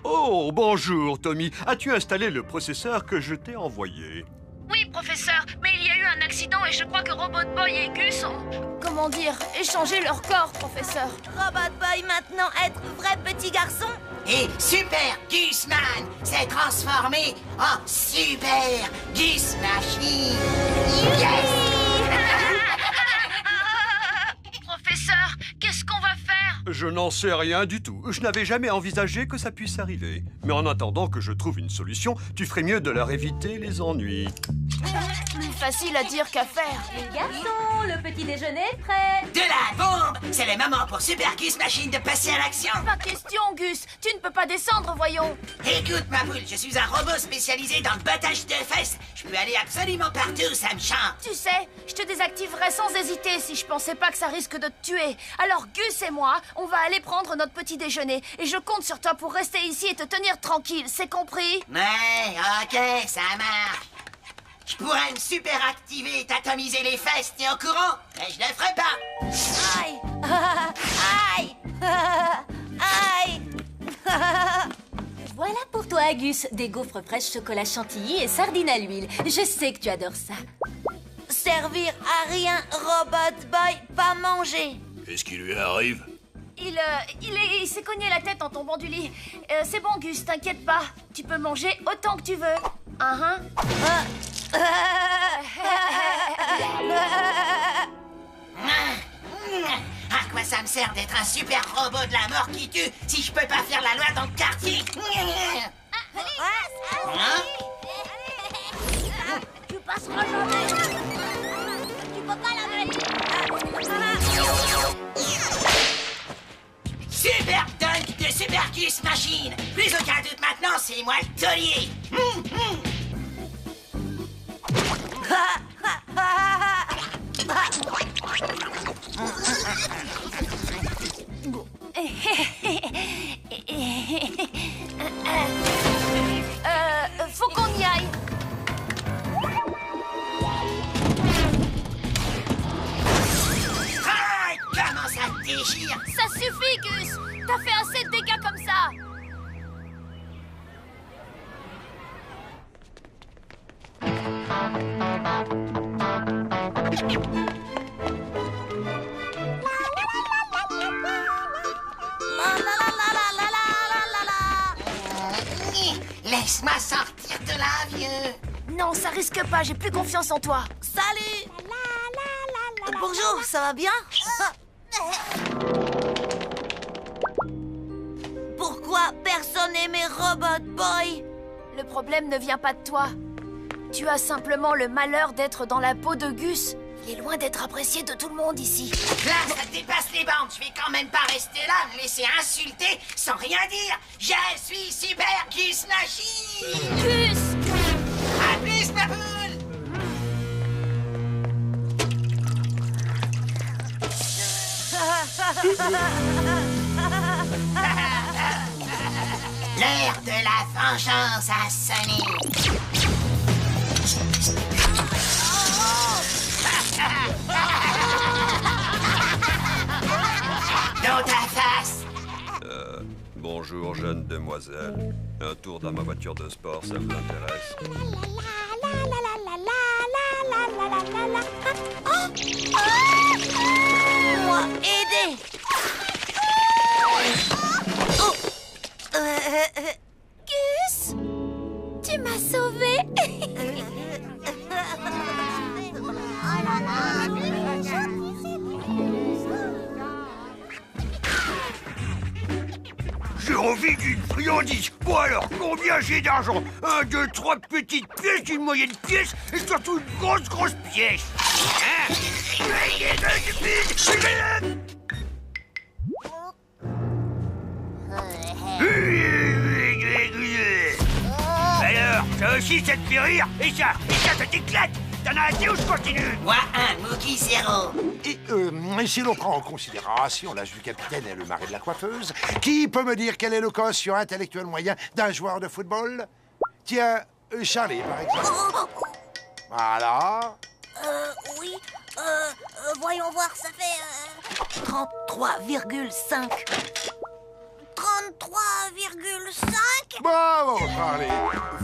Oh, bonjour, Tommy. As-tu installé le processeur que je t'ai envoyé? Oui, professeur, mais il y a eu un accident et je crois que Robot Boy et Gus ont, comment dire, échangé leur corps, professeur. Robot Boy maintenant être vrai petit garçon? Et Super Gusman s'est transformé en Super Gus Machine. Yes! Professeur, qu'est-ce qu'on va faire? Je n'en sais rien du tout. Je n'avais jamais envisagé que ça puisse arriver. Mais en attendant que je trouve une solution, tu ferais mieux de leur éviter les ennuis. Plus facile à dire qu'à faire. Les garçons, le petit déjeuner est prêt. De la bombe! C'est le moment pour Super Gus Machine de passer à l'action. Pas question, Gus. Tu ne peux pas descendre, voyons. Écoute, ma poule, je suis un robot spécialisé dans le battage de fesses. Je peux aller absolument partout, ça me chante. Tu sais, je te désactiverais sans hésiter si je pensais pas que ça risque de te tuer. Alors Gus et moi, on va aller prendre notre petit déjeuner. Et je compte sur toi pour rester ici et te tenir tranquille, c'est compris? Ouais, ok, ça marche. Je pourrais me super activer et t'atomiser les fesses, t'es au courant? Mais je le ferai pas. Aïe. Aïe. Aïe. Voilà pour toi, Gus, des gaufres fraîches chocolat chantilly et sardines à l'huile. Je sais que tu adores ça. Servir à rien, Robot Boy, pas manger. Qu'est-ce qui lui arrive? Il s'est cogné la tête en tombant du lit. C'est bon, Gus, t'inquiète pas. Tu peux manger autant que tu veux. À quoi ça me sert d'être un super robot de la mort qui tue si je peux pas faire la loi dans le quartier? Tu passeras jamais. Tu peux pas la Super Dunk de Super Gus Machine. Plus aucun doute maintenant, c'est moi le taulier. Faut qu'on y aille. Ah, comment ça te déchire? Ça suffit, Gus. T'as fait assez de dégâts comme ça. Laisse-moi sortir de là, vieux. Non, ça risque pas, j'ai plus confiance en toi. Salut. Bonjour, ça va bien? Pourquoi personne n'aimait Robot Boy? Le problème ne vient pas de toi. Tu as simplement le malheur d'être dans la peau de Gus. Il est loin d'être apprécié de tout le monde ici. Là, ça dépasse les bandes. Je vais quand même pas rester là, me laisser insulter sans rien dire. Je suis Super Gus Machine. Gus! À plus, ma poule. L'heure de la vengeance a sonné. Dans ta face. Bonjour, jeune demoiselle. Un tour dans ma voiture de sport, ça vous intéresse? Moi, aidez. Gus, tu m'as sauvé. J'ai envie d'une friandise. Bon alors, combien j'ai d'argent? 1, 2, 3 petites pièces, une moyenne pièce et surtout une grosse pièce. Hein? Alors, ça aussi, ça te fait rire? Et ça t'éclate? T'en as assez ou je continue? Moi, 1, Mookie 0. Et si l'on prend en considération l'âge du capitaine et le mari de la coiffeuse, qui peut me dire quel est le quotient intellectuel moyen d'un joueur de football? Tiens, Charlie, par exemple. Voilà. Oui. Voyons voir, ça fait 33,5. 33,5? Bravo, Charlie.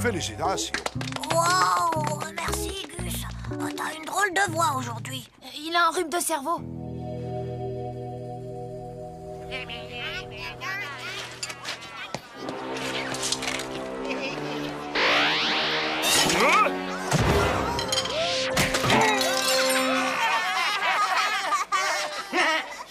Félicitations. Wow, merci Gus. Oh, t'as une drôle de voix aujourd'hui. Il a un rhume de cerveau.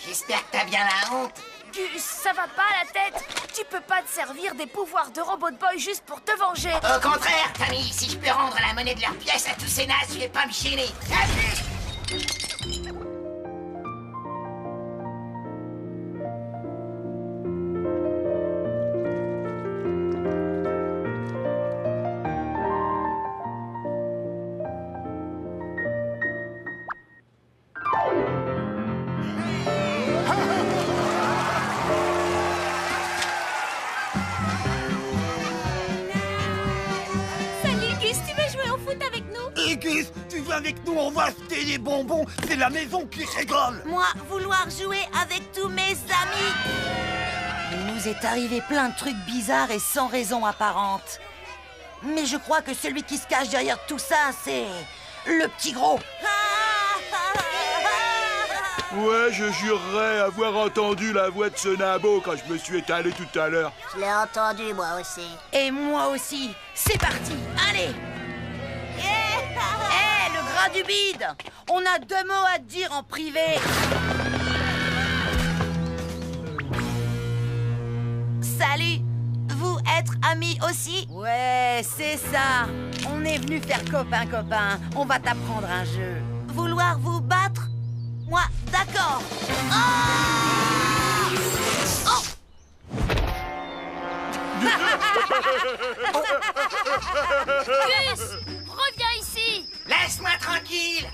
J'espère que t'as bien la honte. Gus, ça va pas la tête. Tu peux pas te servir des pouvoirs de Robot Boy juste pour te venger. Au contraire, Tommy, si je peux rendre la monnaie de leur pièce à tous ces nazes, je vais pas me gêner. Salut Gus, tu veux jouer au foot avec nous? Et Gus, tu viens avec nous, on va acheter des bonbons. C'est la maison qui rigole. Moi, vouloir jouer avec tous mes amis. Il nous est arrivé plein de trucs bizarres et sans raison apparente. Mais je crois que celui qui se cache derrière tout ça, c'est le petit gros. Ouais, je jurerais avoir entendu la voix de ce nabo quand je me suis étalé tout à l'heure. Je l'ai entendu, moi aussi. Et moi aussi. C'est parti, allez. Hé, le gras du bide. On a 2 mots à te dire en privé. Salut. Vous être amis aussi? Ouais, c'est ça. On est venu faire copain-copain. On va t'apprendre un jeu. Vouloir vous battre? Moi, d'accord. Gus, reviens ici. Laisse-moi tranquille.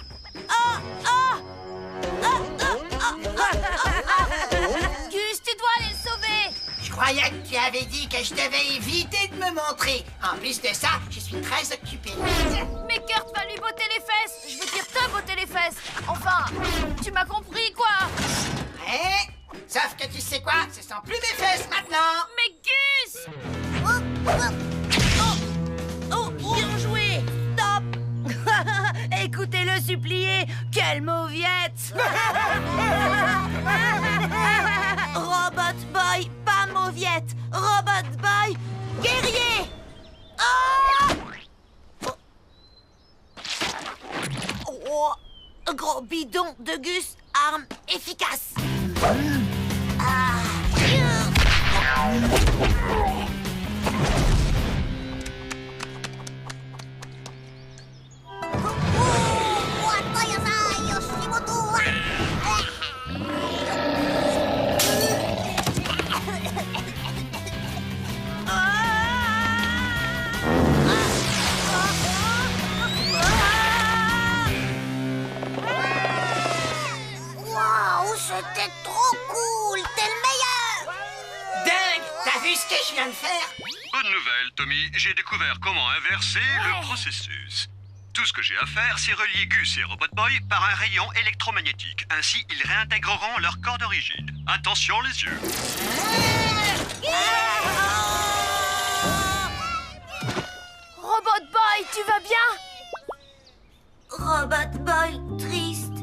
Gus, tu dois aller le sauver. Je croyais que tu avais dit que je devais éviter de me montrer. En plus de ça, je suis très occupé. Mais Kurt va lui botter les fesses. Je veux dire te botter les fesses. Enfin, tu m'as compris, quoi. Ouais. Sauf que tu sais quoi? Ce sont plus mes fesses maintenant. Mais Gus! Oh, bien joué. Stop. Écoutez-le supplier. Quelle mauviette. Robot Boy, pas mauviette. Robot Boy, guerrier. Oh, gros bidon de Gus, arme efficace. C'était trop cool. T'es le meilleur. Dingue. T'as vu ce que je viens de faire? Bonne nouvelle, Tommy. J'ai découvert comment inverser le processus. Tout ce que j'ai à faire, c'est relier Gus et Robot Boy par un rayon électromagnétique. Ainsi, ils réintégreront leur corps d'origine. Attention les yeux. Robot Boy, tu vas bien? Robot Boy, triste.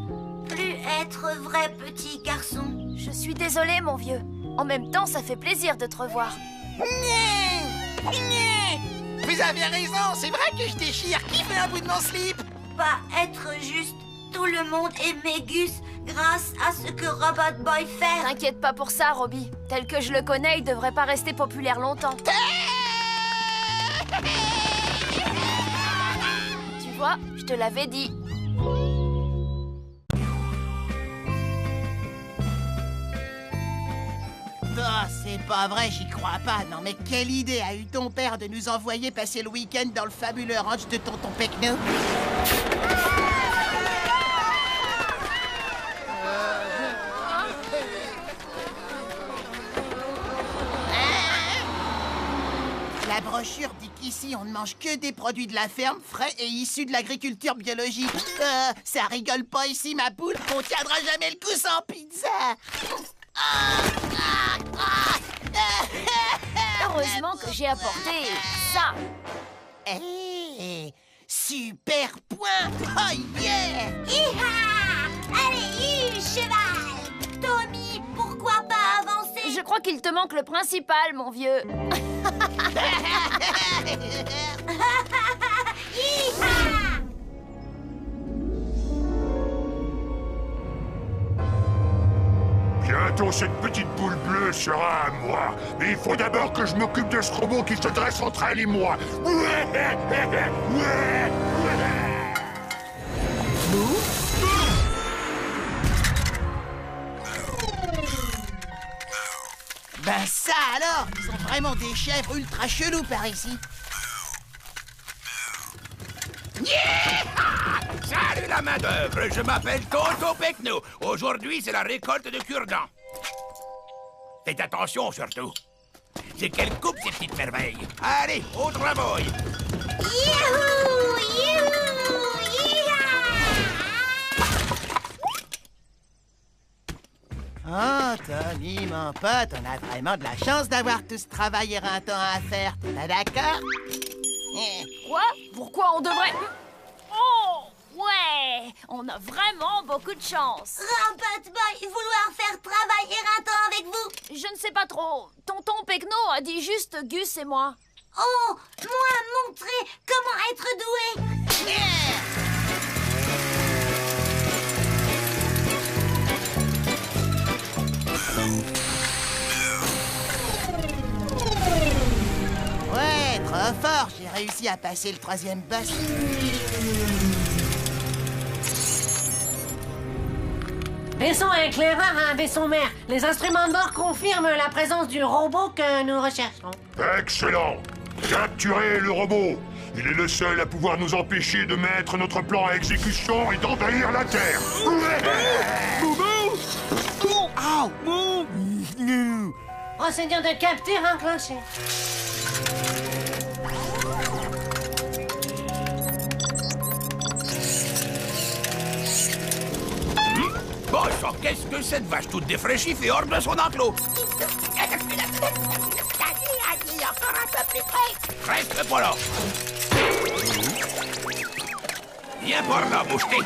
Plus être vrai petit garçon. Je suis désolée, mon vieux. En même temps, ça fait plaisir de te revoir. Vous avez raison, c'est vrai que je déchire. Qui fait un bout de mon slip? Pas être juste. Tout le monde aimait Gus grâce à ce que Robot Boy fait. T'inquiète pas pour ça, Robbie. Tel que je le connais, il devrait pas rester populaire longtemps. Tu vois, je te l'avais dit. Oh, c'est pas vrai, j'y crois pas. Non, mais quelle idée a eu ton père de nous envoyer passer le week-end dans le fabuleux ranch de tonton Pecno? La brochure dit qu'ici, on ne mange que des produits de la ferme, frais et issus de l'agriculture biologique. Ça rigole pas ici, ma poule. On tiendra jamais le coup sans pizza. Heureusement que j'ai apporté ça. Hey, super point! Oh yeah! Hi-ha! Allez, cheval! Tommy, pourquoi pas avancer? Je crois qu'il te manque le principal, mon vieux. Hi-ha! Bientôt, cette petite boule bleue sera à moi. Mais il faut d'abord que je m'occupe de ce robot qui se dresse entre elle et moi. Ben ça alors! Ils sont vraiment des chèvres ultra chelous par ici. Yeah! Salut la main-d'œuvre, je m'appelle Toto Pecno. Aujourd'hui, c'est la récolte de cure-dents. Faites attention surtout. C'est qu'elle coupe ces petites merveilles. Allez, au travail! Youhou! Youhou! Oh, Tommy, mon pote, on a vraiment de la chance d'avoir tout ce travail éreintant à faire. T'es d'accord? Quoi? Pourquoi on devrait... Oh! Ouais! On a vraiment beaucoup de chance. Robot Boy, vouloir faire travail éreintant avec vous? Je ne sais pas trop. Tonton Pecno a dit juste Gus et moi. Oh! Moi, montrer comment être doué! Ouais, trop fort, j'ai réussi à passer le 3e boss. Vaisseau éclaireur à vaisseau mère. Les instruments de bord confirment la présence du robot que nous recherchons. Excellent! Capturez le robot! Il est le seul à pouvoir nous empêcher de mettre notre plan à exécution et d'envahir la Terre! Procédure de capture enclenchée. Bon sang, qu'est-ce que cette vache toute défraîchie fait hors de son enclos? Encore un peu plus près! Reste pas là! Viens par là, boucheté!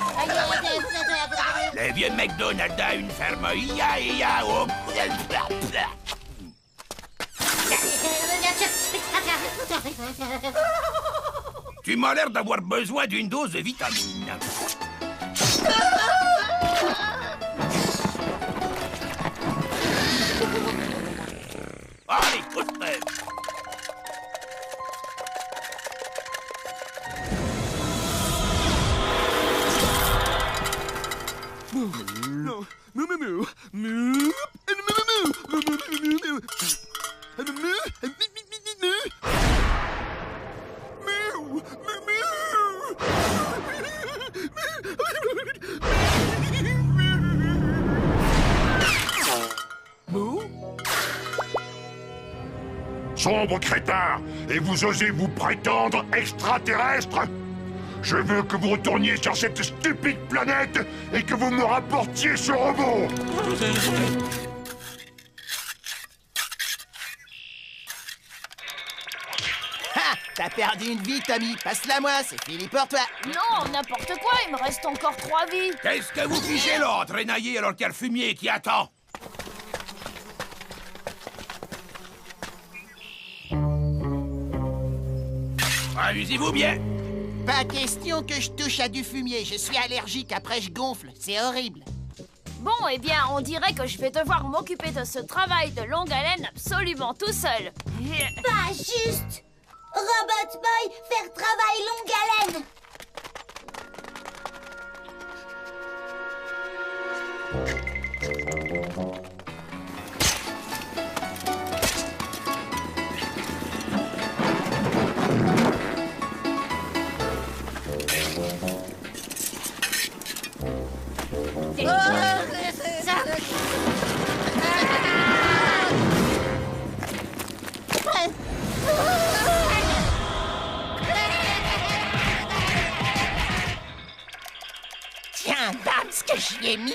Le vieux McDonald a une ferme. Ia, oh. Tu m'as l'air d'avoir besoin d'une dose de vitamine. Allez, couche-toi. Sombre crétin! Et vous osez vous prétendre extraterrestre? Je veux que vous retourniez sur cette stupide planète et que vous me rapportiez ce robot! Ha! T'as perdu une vie, Tommy. Passe-la moi, c'est fini pour toi. Non, n'importe quoi, il me reste encore 3 vies. Qu'est-ce que vous fichez là, traînaillé alors qu'il y a le fumier qui attend? Amusez-vous bien. Pas question que je touche à du fumier. Je suis allergique, après je gonfle. C'est horrible. Bon, eh bien, on dirait que je vais devoir m'occuper de ce travail de longue haleine absolument tout seul. Pas juste! Robot Boy, faire travail longue haleine! Tiens, dame, ce que j'y ai mis.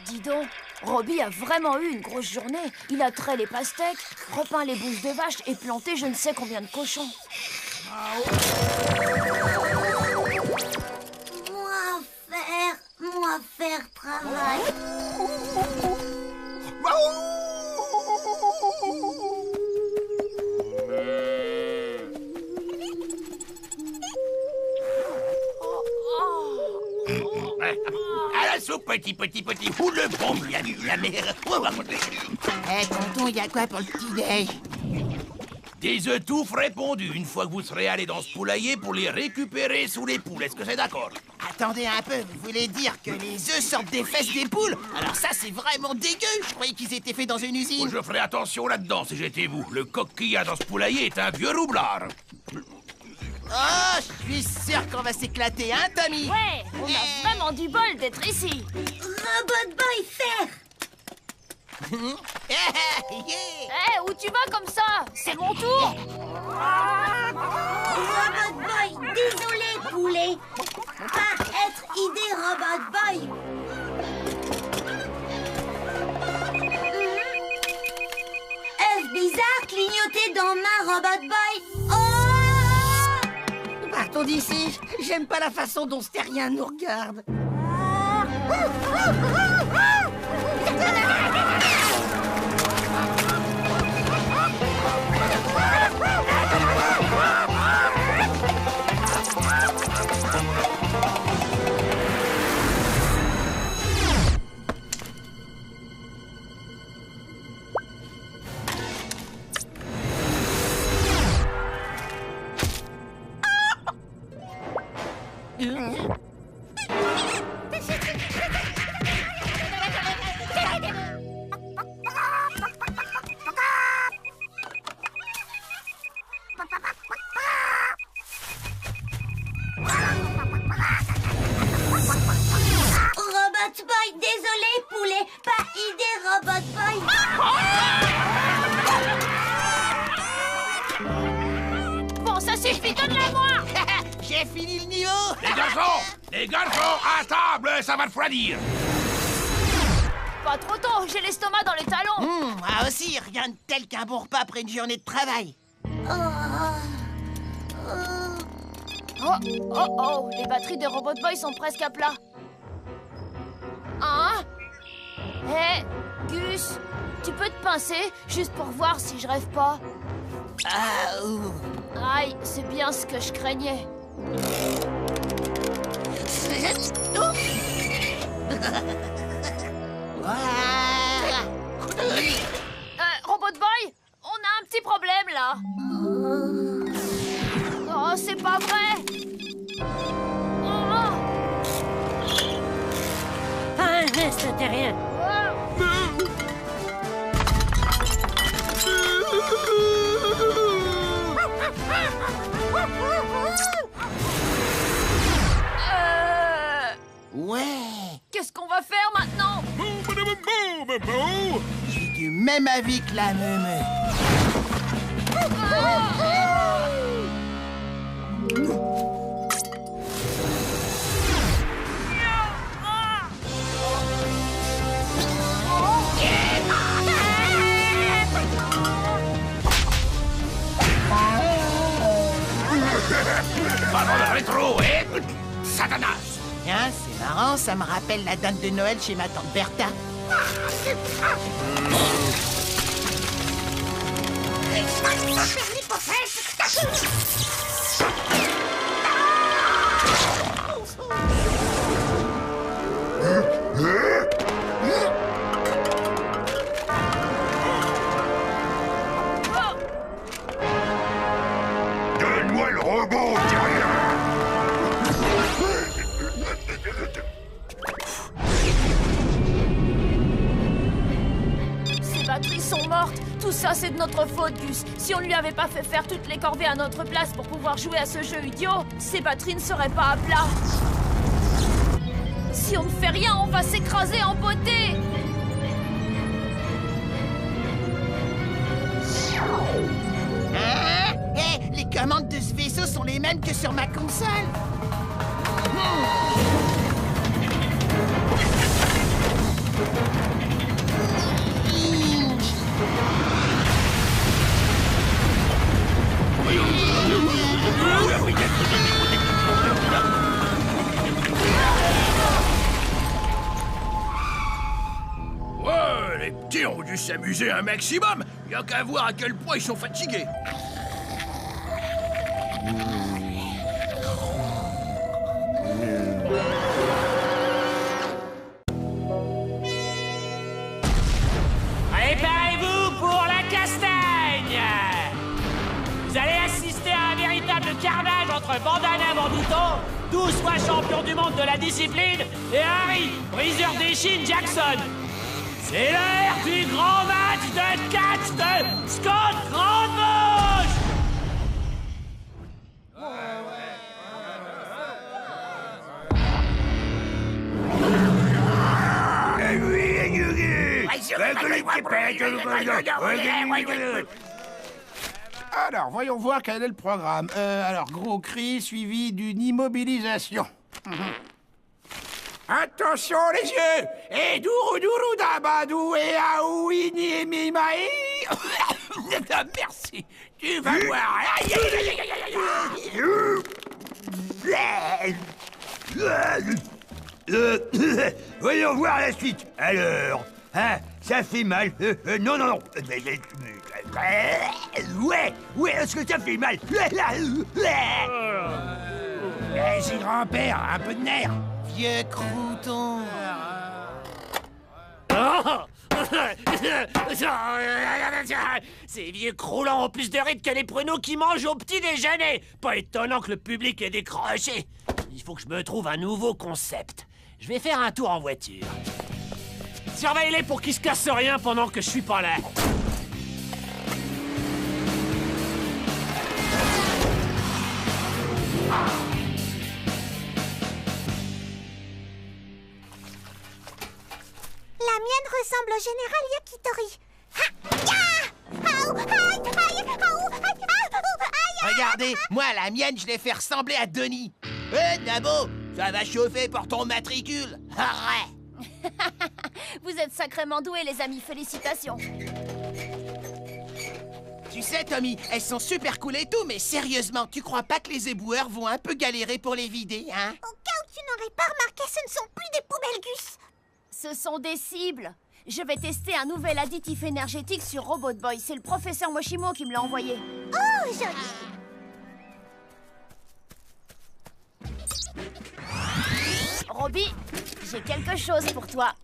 Dis donc, Robbie a vraiment eu une grosse journée. Il a trait les pastèques, repeint les bouches de vache et planté je ne sais combien de cochons. Moi faire travail. À la soupe, petit. Ou le bon, la mère. Tonton, il y a quoi pour le petit-déj? Des œufs tout répondus une fois que vous serez allé dans ce poulailler pour les récupérer sous les poules. Est-ce que c'est d'accord? Attendez un peu, vous voulez dire que les œufs sortent des fesses des poules? Alors ça, c'est vraiment dégueu. Je croyais qu'ils étaient faits dans une usine. Je ferai attention là-dedans si j'étais vous. Le coq qu'il y a dans ce poulailler est un vieux roublard. Oh, je suis sûr qu'on va s'éclater, hein, Tommy? Ouais, on a vraiment du bol d'être ici. Robot Boy, faire. Où tu vas comme ça? C'est mon tour. Robot Boy, désolé, poulet. Pas être idée, Robot Boy. Œuf bizarre clignoté dans ma Robot Boy. Oh! Partons d'ici. J'aime pas la façon dont ce terrien nous regarde. Robot Boy, désolé, poulet. Pas idée, Robot Boy. Bon, ça suffit, donne-la-moi. J'ai fini le niveau. Les garçons, à table, ça va refroidir. Pas trop tôt, j'ai l'estomac dans les talons. Moi aussi, rien de tel qu'un bon repas après une journée de travail. Oh, les batteries de Robot Boy sont presque à plat. Hein? Hé, Gus, tu peux te pincer, juste pour voir si je rêve pas? Aïe, c'est bien ce que je craignais. Robot Boy, on a un petit problème là. Oh, c'est pas vrai. Un reste terrien. Ouais. Qu'est-ce qu'on va faire maintenant? J'ai du même avis que la meumeu. Pardon le rétro, Satanas! Hein, c'est marrant, ça me rappelle la dinde de Noël chez ma tante Bertha. Donne-moi le robot, terrien. Ces batteries sont mortes. Tout ça, c'est de notre faute, Gus. Si on ne lui avait pas fait faire toutes les corvées à notre place pour pouvoir jouer à ce jeu idiot, ces batteries ne seraient pas à plat. Si on ne fait rien, on va s'écraser en beauté. Les commandes de ce vaisseau sont les mêmes que sur ma console. Les petits ont dû s'amuser un maximum. Y a qu'à voir à quel point ils sont fatigués. Préparez-vous pour la castagne! Vous allez assister à un véritable carnage entre Bandana Bandito, 12 fois champion du monde de la discipline, et Harry, briseur d'échine Jackson. C'est l'heure du grand match de catch de Scott Grandmoche! Alors, voyons voir quel est le programme. Alors, gros cri suivi d'une immobilisation. Attention les yeux! Et dourou dourou dabadou et aouini et mimaï. Merci, tu vas voir. Aïe, aïe, aïe, aïe, aïe. Voyons voir la suite. Alors, hein, ça fait mal. Non, non, non. Ouais, est-ce que ça fait mal? C'est grand-père, un peu de nerf. Vieux crouton. Ces vieux croulants ont plus de rides que les pruneaux qui mangent au petit déjeuner. Pas étonnant que le public ait décroché. Il faut que je me trouve un nouveau concept. Je vais faire un tour en voiture. Surveille-les pour qu'ils se cassent rien pendant que je suis pas là. La mienne ressemble au général Yakitori. Ha! Ya! Aou! Aïe! Aïe! Aou! Aïe! Aïe! Aïe! Regardez, moi, la mienne, je l'ai fait ressembler à Denis. Nabo, ça va chauffer pour ton matricule. Arrête! Vous êtes sacrément doués, les amis. Félicitations. Tu sais, Tommy, elles sont super cool et tout, mais sérieusement, tu crois pas que les éboueurs vont un peu galérer pour les vider, hein? Au cas où tu n'aurais pas remarqué, ce ne sont plus des poubelles Gus. Ce sont des cibles. Je vais tester un nouvel additif énergétique sur Robot Boy. C'est le professeur Moshimo qui me l'a envoyé. Oh, joli! Robbie, j'ai quelque chose pour toi.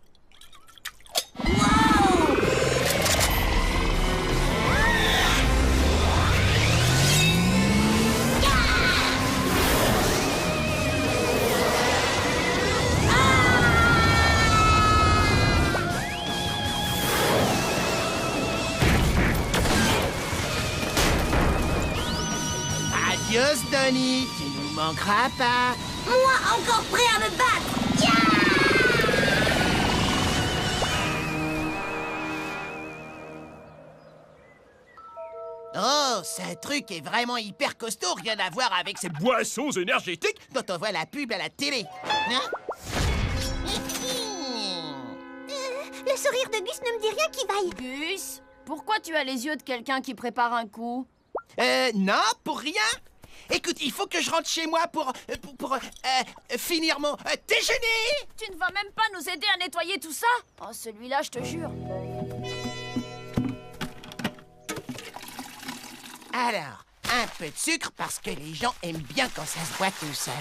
Adios, Donnie, tu nous manqueras pas. Moi, encore prêt à me battre! Ya! Oh, ce truc est vraiment hyper costaud, rien à voir avec ces boissons énergétiques dont on voit la pub à la télé. Hein? Le sourire de Gus ne me dit rien qui vaille. Gus, pourquoi tu as les yeux de quelqu'un qui prépare un coup? Non, pour rien. Écoute, il faut que je rentre chez moi pour finir mon déjeuner. Tu ne vas même pas nous aider à nettoyer tout ça? Oh, celui-là, je te jure. Alors, un peu de sucre parce que les gens aiment bien quand ça se boit tout seul.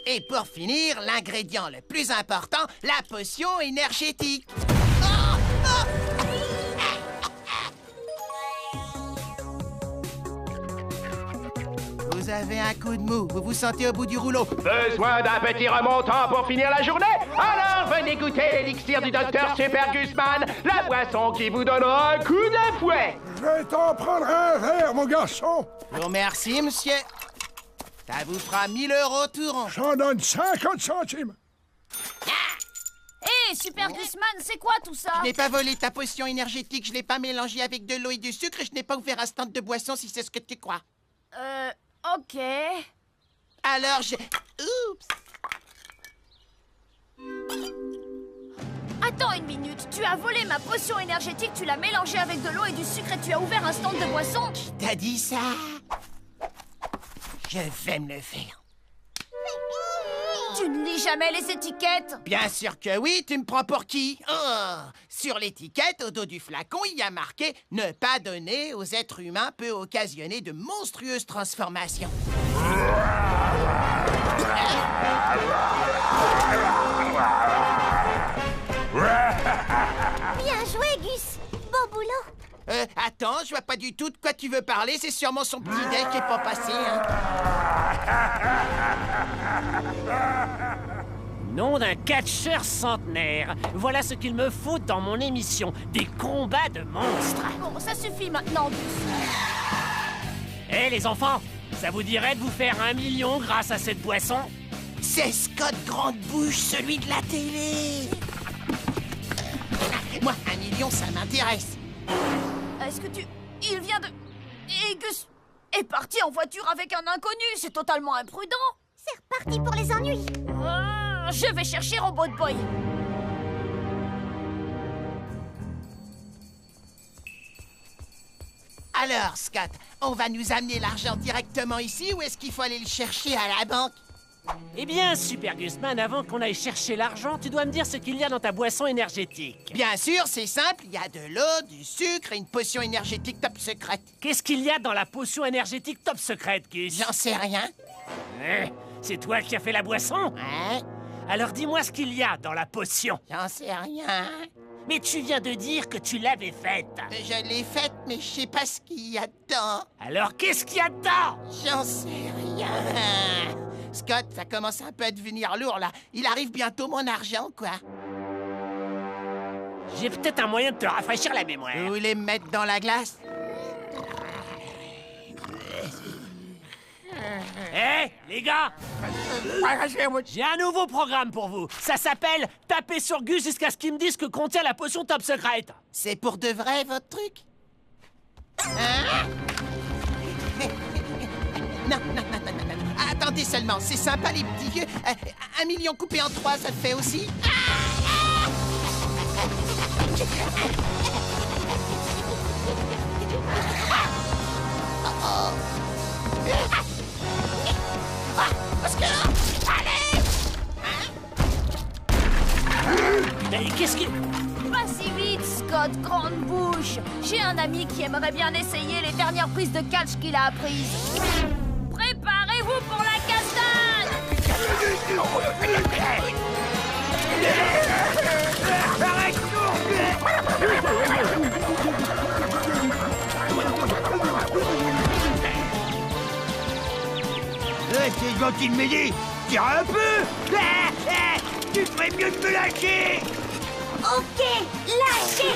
Et pour finir, l'ingrédient le plus important, la potion énergétique. Vous avez un coup de mou, vous vous sentez au bout du rouleau. Besoin d'un petit remontant pour finir la journée? Alors venez goûter l'élixir du docteur Super Gusman, la boisson qui vous donnera un coup de fouet. Je vais t'en prendre un verre, mon garçon. Bon, merci, monsieur. Ça vous fera 1000 € tout rond. J'en donne 50 centimes. Hé, Super Gusman, c'est quoi tout ça? Je n'ai pas volé ta potion énergétique, je l'ai pas mélangée avec de l'eau et du sucre et je n'ai pas ouvert un stand de boisson si c'est ce que tu crois. Ok. Alors je... Oups. Attends une minute, tu as volé ma potion énergétique, tu l'as mélangée avec de l'eau et du sucre et tu as ouvert un stand de boisson? T'as dit ça? Je vais me le faire. Tu ne lis jamais les étiquettes? Bien sûr que oui, tu me prends pour qui? Oh, sur l'étiquette, au dos du flacon, il y a marqué « Ne pas donner aux êtres humains peut occasionner de monstrueuses transformations ». Bien joué, Gus. Beau boulot. Attends, je vois pas du tout de quoi tu veux parler. C'est sûrement son petit dé qui est pas passé, hein. Nom d'un catcheur centenaire. Voilà ce qu'il me faut dans mon émission. Des combats de monstres. Bon, ça suffit maintenant, Gus. Hé, les enfants, ça vous dirait de vous faire 1 million grâce à cette boisson? C'est Scott Grandebouche, celui de la télé. Moi, 1 million, ça m'intéresse. Est-ce que tu... Il vient de... Et Gus est parti en voiture avec un inconnu. C'est totalement imprudent. C'est reparti pour les ennuis. Je vais chercher Robot Boy. Alors, Scott, on va nous amener l'argent directement ici ou est-ce qu'il faut aller le chercher à la banque? Eh bien, Super Gusman, avant qu'on aille chercher l'argent, tu dois me dire ce qu'il y a dans ta boisson énergétique. Bien sûr, c'est simple, il y a de l'eau, du sucre et une potion énergétique top secrète. Qu'est-ce qu'il y a dans la potion énergétique top secrète, Gus? J'en sais rien. C'est toi qui as fait la boisson? Ouais. Alors dis-moi ce qu'il y a dans la potion. J'en sais rien. Mais tu viens de dire que tu l'avais faite. Je l'ai faite, mais je sais pas ce qu'il y a dedans. Alors qu'est-ce qu'il y a dedans? J'en sais rien. Scott, ça commence un peu à devenir lourd, là. Il arrive bientôt mon argent, quoi. J'ai peut-être un moyen de te rafraîchir la mémoire. Vous voulez me mettre dans la glace? Hé, les gars! J'ai un nouveau programme pour vous. Ça s'appelle « Taper sur Gus jusqu'à ce qu'il me dise que contient la potion top secrète ». C'est pour de vrai, votre truc? Hein? Non. Attendez seulement, c'est sympa, les petits vieux. 1 million coupé en 3, ça te fait aussi? Mais qu'est-ce qui... Pas si vite, Scott Grandebouche. J'ai un ami qui aimerait bien essayer les dernières prises de catch qu'il a apprises. Préparez-vous pour la castagne! C'est gentil de m'aider. Tire un peu. Tu ferais mieux de me lâcher. Ok, lâchez.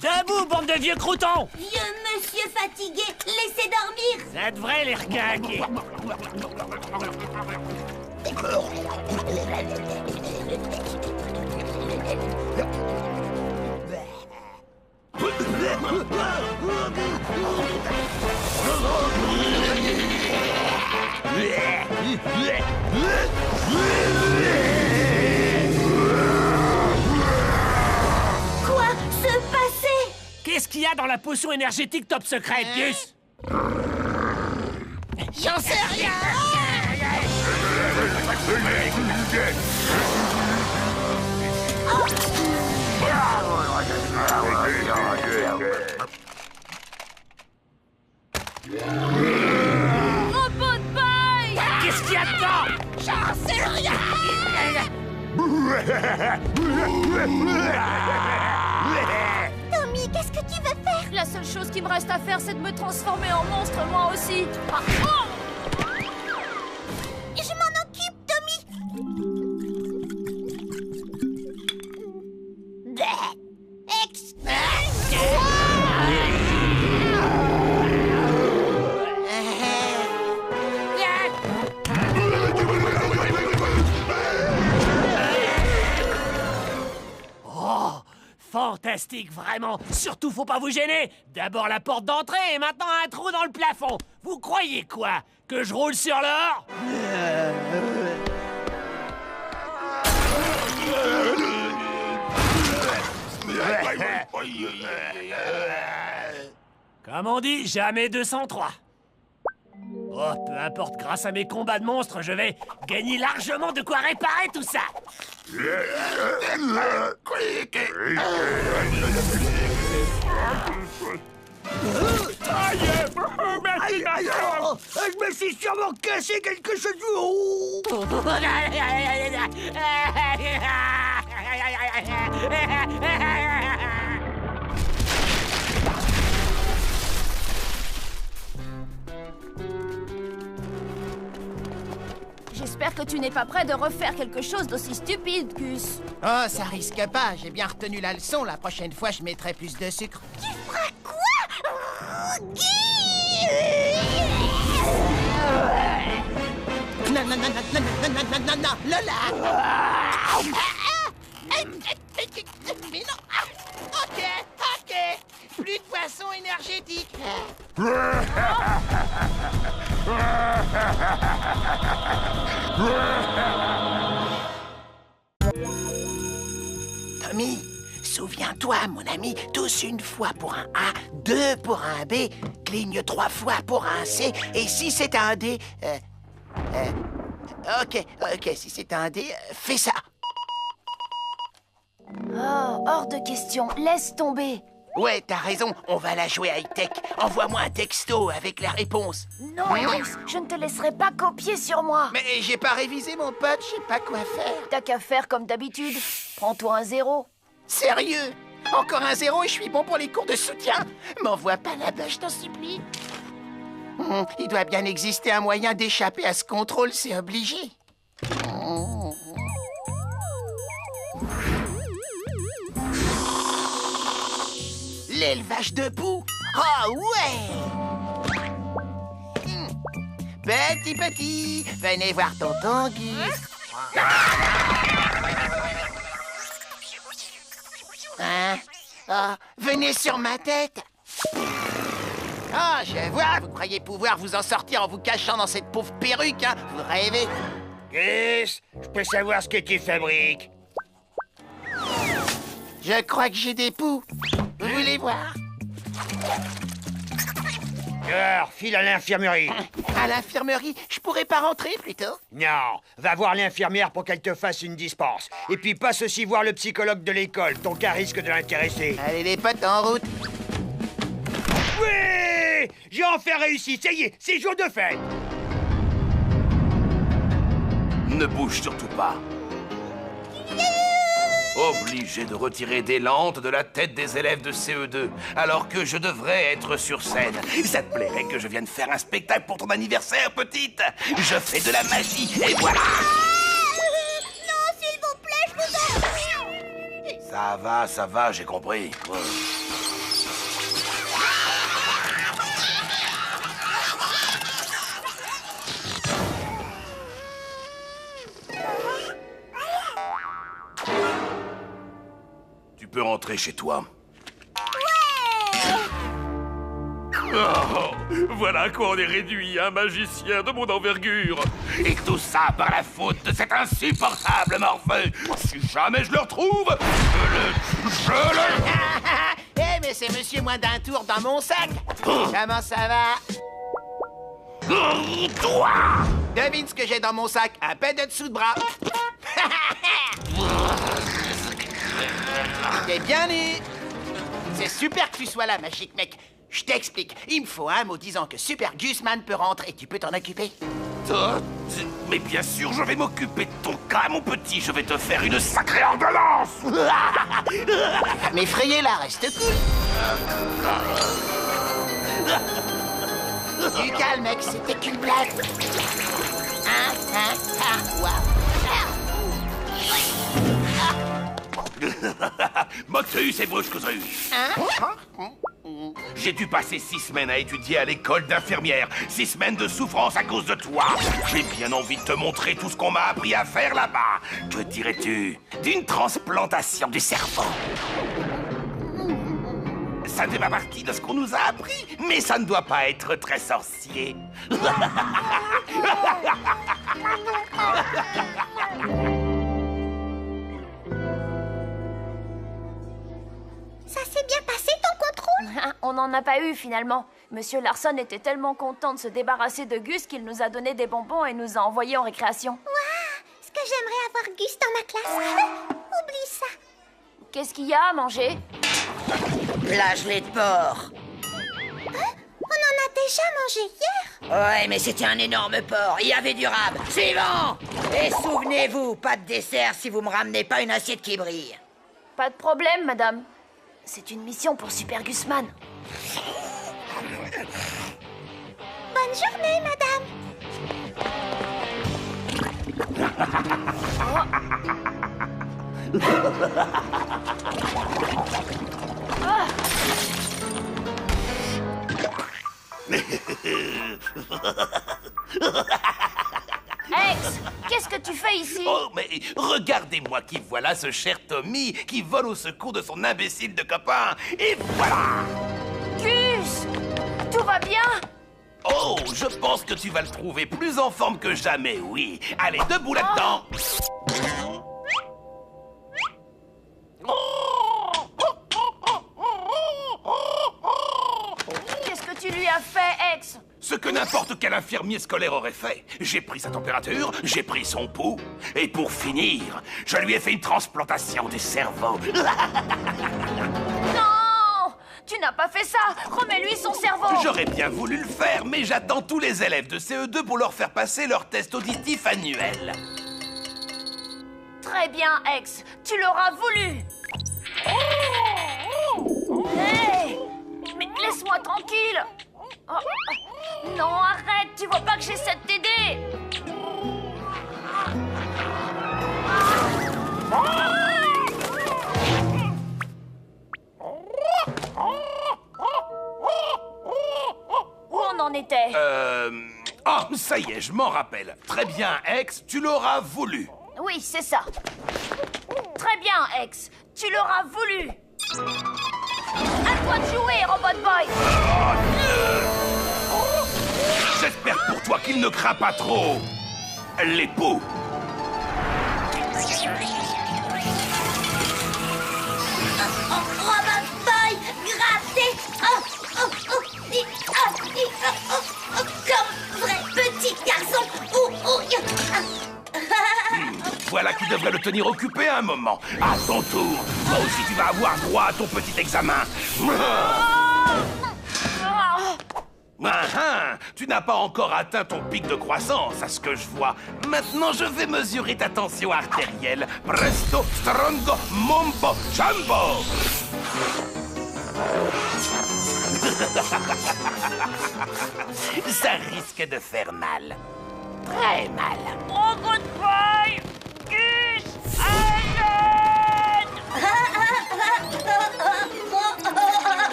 Debout, bande de vieux croutons! Vieux monsieur fatigué, laissez dormir. Ça devrait les requinquer. Quoi se passait? Qu'est-ce qu'il y a dans la potion énergétique top secrète, Gus? J'en sais rien. Robot Boy! Qu'est-ce qu'il y a dedans? J'en sais rien. Tommy, qu'est-ce que tu veux faire? La seule chose qui me reste à faire, c'est de me transformer en monstre, moi aussi. Ah, oh! Je m'en occupe, Tommy. Oh, fantastique, vraiment. Surtout, faut pas vous gêner. D'abord la porte d'entrée et maintenant un trou dans le plafond. Vous croyez quoi? Que je roule sur l'or? Comme on dit, jamais 203. Oh, peu importe, grâce à mes combats de monstres, je vais gagner largement de quoi réparer tout ça. Je me suis sûrement cassé quelque chose du haut. J'espère que tu n'es pas prêt de refaire quelque chose d'aussi stupide, Gus. Oh, ça risque pas. J'ai bien retenu la leçon. La prochaine fois, je mettrai plus de sucre. Tu feras quoi? Non, non, non, non, non, non, non, non, non, non, Lola! Mais non! Ok, ok! Plus de boissons énergétiques! Tommy, souviens-toi, mon ami, tous une fois pour un A, 2 pour un B, cligne 3 fois pour un C, et si c'est un D, ok, si c'est un D, fais ça. Oh, hors de question, laisse tomber. Ouais, t'as raison, on va la jouer high-tech. Envoie-moi un texto avec la réponse. Non, Gus, je ne te laisserai pas copier sur moi. Mais j'ai pas révisé, mon pote, je sais pas quoi faire. T'as qu'à faire comme d'habitude. Prends-toi un 0. Sérieux? Encore un 0 et je suis bon pour les cours de soutien? M'envoie pas là-bas, je t'en supplie. Il doit bien exister un moyen d'échapper à ce contrôle, c'est obligé. L'élevage de poux. Oh ouais! Petit, venez voir tonton Gus. Hein? Oh, venez sur ma tête. Ah, je vois, vous croyez pouvoir vous en sortir en vous cachant dans cette pauvre perruque, hein? Vous rêvez? Gus, je peux savoir ce que tu fabriques? Je crois que j'ai des poux. Vous voulez voir? Alors, file à l'infirmerie. À l'infirmerie? Je pourrais pas rentrer, plutôt? Non, va voir l'infirmière pour qu'elle te fasse une dispense. Et puis passe aussi voir le psychologue de l'école, ton cas risque de l'intéresser. Allez les potes, en route. Oui! J'ai enfin réussi, ça y est, c'est jour de fête. Ne bouge surtout pas. Obligé de retirer des lentes de la tête des élèves de CE2, alors que je devrais être sur scène. Ça te plairait que je vienne faire un spectacle pour ton anniversaire, petite? Je fais de la magie, et voilà! Non, s'il vous plaît, je vous en prie. Ça va, j'ai compris. Tu peux rentrer chez toi. Oh, voilà à quoi on est réduit, un magicien de mon envergure. Et tout ça par la faute de cet insupportable Morphée. Si jamais je le retrouve, je le... Eh, mais c'est monsieur moins d'un tour dans mon sac. Comment ça va? Toi! Devine ce que j'ai dans mon sac. Un peu de dessous de bras. T'es bien né. C'est super que tu sois là, Magic Mec. Je t'explique. Il me faut un mot disant que Super Gusman peut rentrer. Tu peux t'en occuper? Mais bien sûr, je vais m'occuper de ton cas, mon petit. Je vais te faire une sacrée ordonnance. M'effrayer là, reste cool. Du calme, mec, c'était qu'une blague. Motus et brusquerie. J'ai dû passer 6 semaines à étudier à l'école d'infirmière. 6 semaines de souffrance à cause de toi. J'ai bien envie de te montrer tout ce qu'on m'a appris à faire là-bas. Que dirais-tu d'une transplantation du cerveau? Ça ne fait pas partie de ce qu'on nous a appris, mais ça ne doit pas être très sorcier. Ça On n'en a pas eu finalement. Monsieur Larson était tellement content de se débarrasser de Gus qu'il nous a donné des bonbons et nous a envoyés en récréation. Waouh! Est-ce que j'aimerais avoir Gus dans ma classe? Oublie ça. Qu'est-ce qu'il y a à manger? La gelée de porc. Hein? On en a déjà mangé hier. Ouais, mais c'était un énorme porc. Il y avait du rab. Suivant! Et souvenez-vous, pas de dessert si vous me ramenez pas une assiette qui brille. Pas de problème, madame. C'est une mission pour Super Gusman. Bonne journée, madame. Ex, qu'est-ce que tu fais ici? Oh, mais regardez-moi qui voilà ce cher Tommy qui vole au secours de son imbécile de copain. Et voilà! Gus! Tout va bien? Oh, je pense que tu vas le trouver plus en forme que jamais, oui. Allez, debout là-dedans. Qu'est-ce que tu lui as fait, Ex? Ce que n'importe quel infirmier scolaire aurait fait. J'ai pris sa température, j'ai pris son pouls, et pour finir, je lui ai fait une transplantation du cerveau. Non! Tu n'as pas fait ça! Remets-lui son cerveau! J'aurais bien voulu le faire, mais j'attends tous les élèves de CE2 pour leur faire passer leur test auditif annuel. Très bien, Ex. Tu l'auras voulu. Hey! Mais laisse-moi tranquille. Oh. Non, arrête. Tu vois pas que j'essaie de t'aider. Où on en était? Ah, ça y est, je m'en rappelle. Très bien, Ex, tu l'auras voulu. Oui, c'est ça. Très bien, Ex. Tu l'auras voulu. À toi de jouer, Robot Boy. J'espère pour toi qu'il ne craint pas trop les poux. Robot Boy, gratter. Comme vrai petit garçon. Voilà qui devrait le tenir occupé un moment. À ton tour, toi aussi tu vas avoir droit à ton petit examen. Tu n'as pas encore atteint ton pic de croissance, à ce que je vois. Maintenant, je vais mesurer ta tension artérielle. Presto, strongo, mombo, jumbo. Ça risque de faire mal. Très mal. Robot Boy! Gus!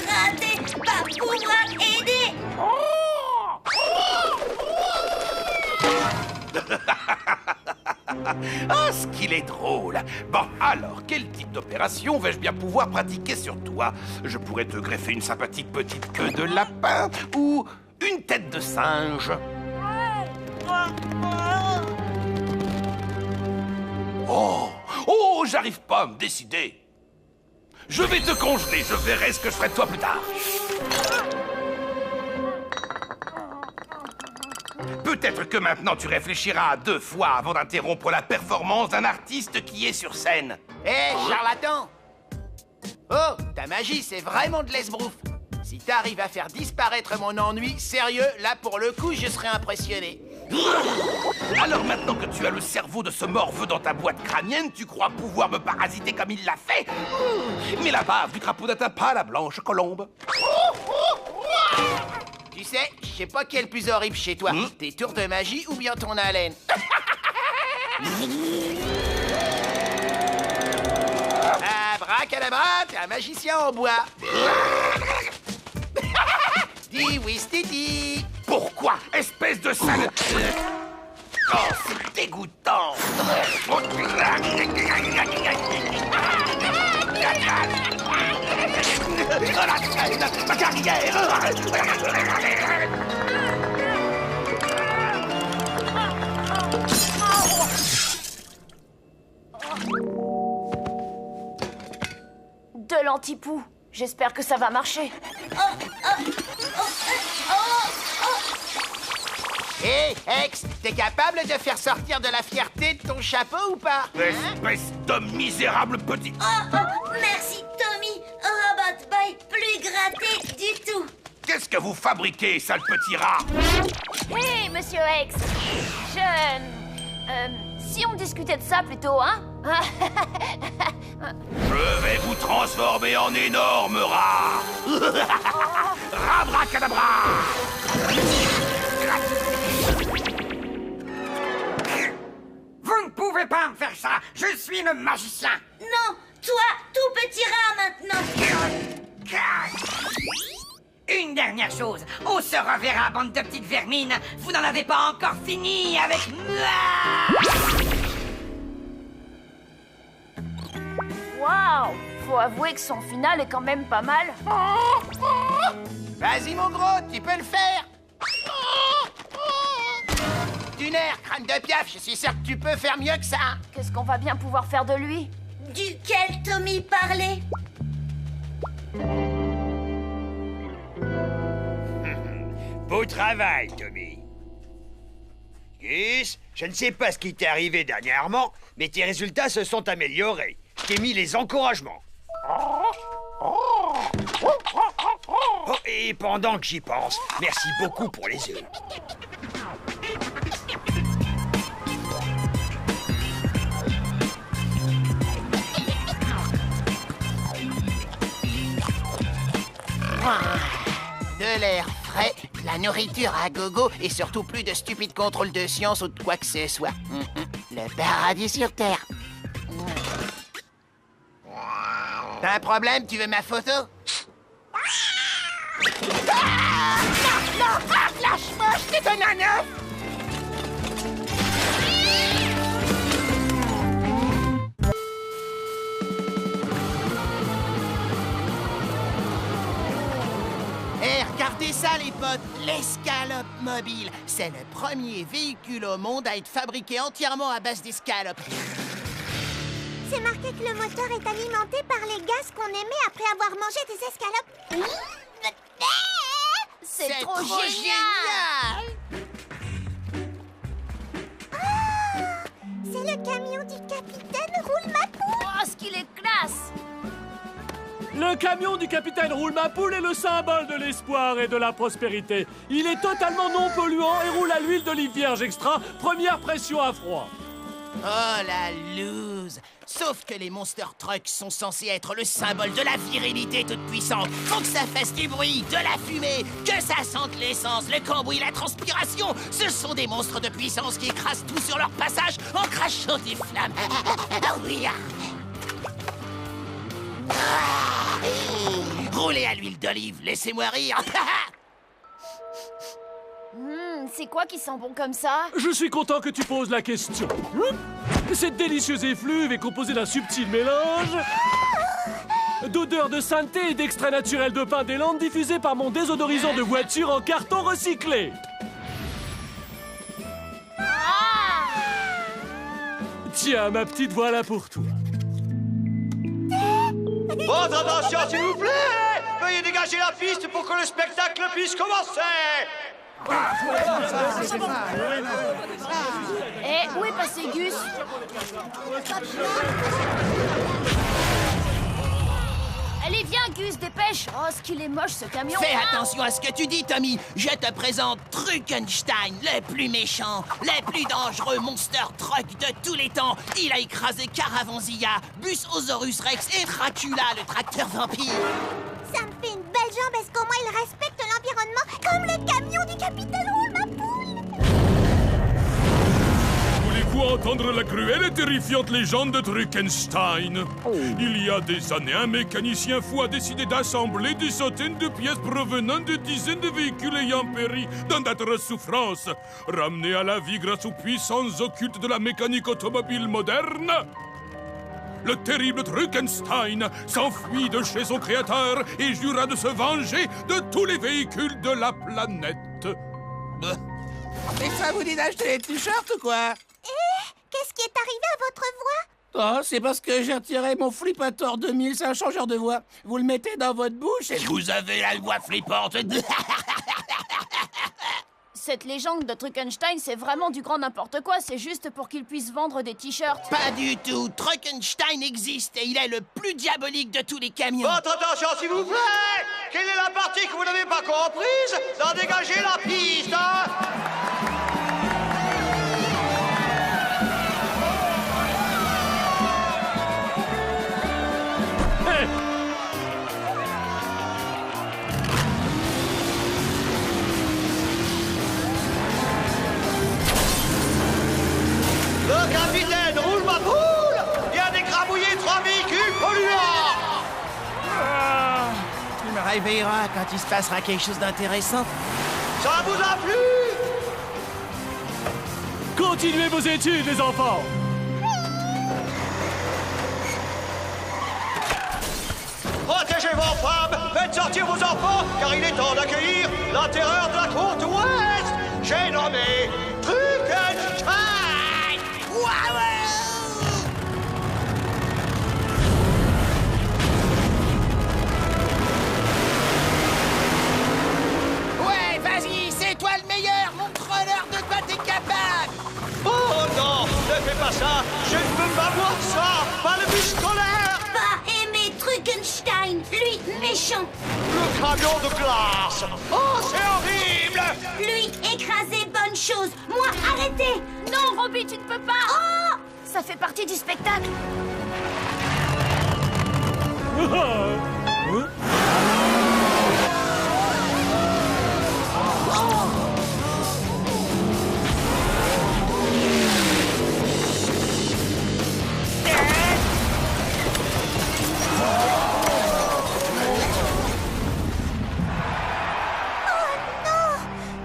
Raté va pouvoir aider. Ah, ce qu'il est drôle. Bon, alors, quel type d'opération vais-je bien pouvoir pratiquer sur toi? Je pourrais te greffer une sympathique petite queue de lapin ou une tête de singe. Oh, j'arrive pas à me décider. Je vais te congeler, je verrai ce que je ferai de toi plus tard. Peut-être que maintenant tu réfléchiras 2 fois avant d'interrompre la performance d'un artiste qui est sur scène. Hé, charlatan! Oh, ta magie, c'est vraiment de l'esbrouf. Si t'arrives à faire disparaître mon ennui, sérieux, là pour le coup, je serais impressionné. Alors maintenant que tu as le cerveau de ce morveux dans ta boîte crânienne, tu crois pouvoir me parasiter comme il l'a fait? Mais la bave du crapaud n'atteint pas la blanche colombe. Tu sais, je sais pas qui est le plus horrible chez toi, tes tours de magie ou bien ton haleine. Abracadabra, t'es un magicien en bois. Dis oui, Stiti. Pourquoi, espèce de sale... Oh, c'est dégoûtant. Ma carrière. De l'antipoux. J'espère que ça va marcher. Hé, Hex, t'es capable de faire sortir de la fierté de ton chapeau ou pas? Espèce de misérable petit... Merci, Tommy. Robot Boy, plus gratté du tout. Qu'est-ce que vous fabriquez, sale petit rat? Hé, monsieur X. Si on discutait de ça plutôt, hein? Je vais vous transformer en énorme rat. Rabracadabra. Vous ne pouvez pas me faire ça. Je suis le magicien. Non, toi, tout petit rat maintenant. Une dernière chose. On se reverra, bande de petites vermines. Vous n'en avez pas encore fini avec moi. Waouh! Faut avouer que son final est quand même pas mal. Vas-y, mon gros, tu peux le faire. Du nerf, crâne de piaf, je suis sûr que tu peux faire mieux que ça. Qu'est-ce qu'on va bien pouvoir faire de lui? Duquel Tommy parlait? Beau travail, Tommy. Gus, je ne sais pas ce qui t'est arrivé dernièrement, mais tes résultats se sont améliorés. Je t'ai mis les encouragements. Oh, et pendant que j'y pense, merci beaucoup pour les œufs. De l'air frais, de la nourriture à gogo et surtout plus de stupides contrôles de science ou de quoi que ce soit. Le paradis sur Terre. T'as un problème? Tu veux ma photo? Ah! Non! Lâche-moi! Je t'ai donné un œuf! Regardez ça, les potes, l'escalope mobile. C'est le premier véhicule au monde à être fabriqué entièrement à base d'escalopes. C'est marqué que le moteur est alimenté par les gaz qu'on émet après avoir mangé des escalopes. C'est trop génial! C'est le camion du capitaine Roule-Ma-Poule. Oh, ce qu'il est classe! Le camion du capitaine Roule-Ma-Poule est le symbole de l'espoir et de la prospérité. Il est totalement non polluant et roule à l'huile d'olive vierge extra, première pression à froid. Oh la loose! Sauf que les Monster Trucks sont censés être le symbole de la virilité toute puissante. Faut que ça fasse du bruit, de la fumée, que ça sente l'essence, le cambouis, la transpiration. Ce sont des monstres de puissance qui écrasent tout sur leur passage en crachant des flammes. Oui. Roulez à l'huile d'olive, laissez-moi rire. C'est quoi qui sent bon comme ça? Je suis content que tu poses la question. Cette délicieuse effluve est composée d'un subtil mélange d'odeurs de sainteté et d'extraits naturels de pain des Landes diffusés par mon désodorisant de voiture en carton recyclé. Tiens, ma petite, voilà pour toi. Votre attention, s'il vous plaît! Veuillez dégager la piste pour que le spectacle puisse commencer! Eh, où est passé Gus? Allez, viens, Gus, dépêche! Oh, ce qu'il est moche, ce camion! Fais attention à ce que tu dis, Tommy! Je te présente Truckenstein, le plus méchant, le plus dangereux monster truck de tous les temps! Il a écrasé Caravanzilla, Busosaurus Rex et Dracula, le tracteur vampire! Ça me fait une belle jambe, est-ce qu'au moins il respecte l'environnement comme le camion du capitaine Roule-Ma-Poule? Voulez-vous entendre la cruelle et terrifiante légende de Truckenstein? Il y a des années, un mécanicien fou a décidé d'assembler des centaines de pièces provenant de dizaines de véhicules ayant péri dans d'atroces souffrances. Ramené à la vie grâce aux puissances occultes de la mécanique automobile moderne, le terrible Truckenstein s'enfuit de chez son créateur et jura de se venger de tous les véhicules de la planète. Et ça vous dit d'acheter les t-shirts ou quoi? Qu'est-ce qui est arrivé à votre voix? Oh, c'est parce que j'ai retiré mon Flippator 2000, c'est un changeur de voix. Vous le mettez dans votre bouche et vous avez la voix flippante. Cette légende de Truckenstein, c'est vraiment du grand n'importe quoi. C'est juste pour qu'il puisse vendre des t-shirts. Pas du tout. Truckenstein existe et il est le plus diabolique de tous les camions. Votre attention, s'il vous plaît! Quelle est la partie que vous n'avez pas comprise? D'en dégager la piste, hein? Le capitaine roule ma poule! Vient d'écrabouiller 3 véhicules polluants! Tu me réveilleras quand il se passera quelque chose d'intéressant. Ça vous a plu? Continuez vos études, les enfants! Protégez vos femmes! Faites sortir vos enfants, car il est temps d'accueillir la terreur de la côte ouest! J'ai nommé Truckenstein! Ouais, vas-y, c'est toi le meilleur! Montre-leur de quoi t'es capable! Oh non! Ne fais pas ça! Je ne peux pas voir ça! Pas le bus scolaire! Pas aimer Truckenstein, lui méchant. Le camion de glace! Oh, c'est horrible! Lui écraser bonne chose, moi arrêter. Non, Robbie, tu ne peux pas. Oh! Ça fait partie du spectacle.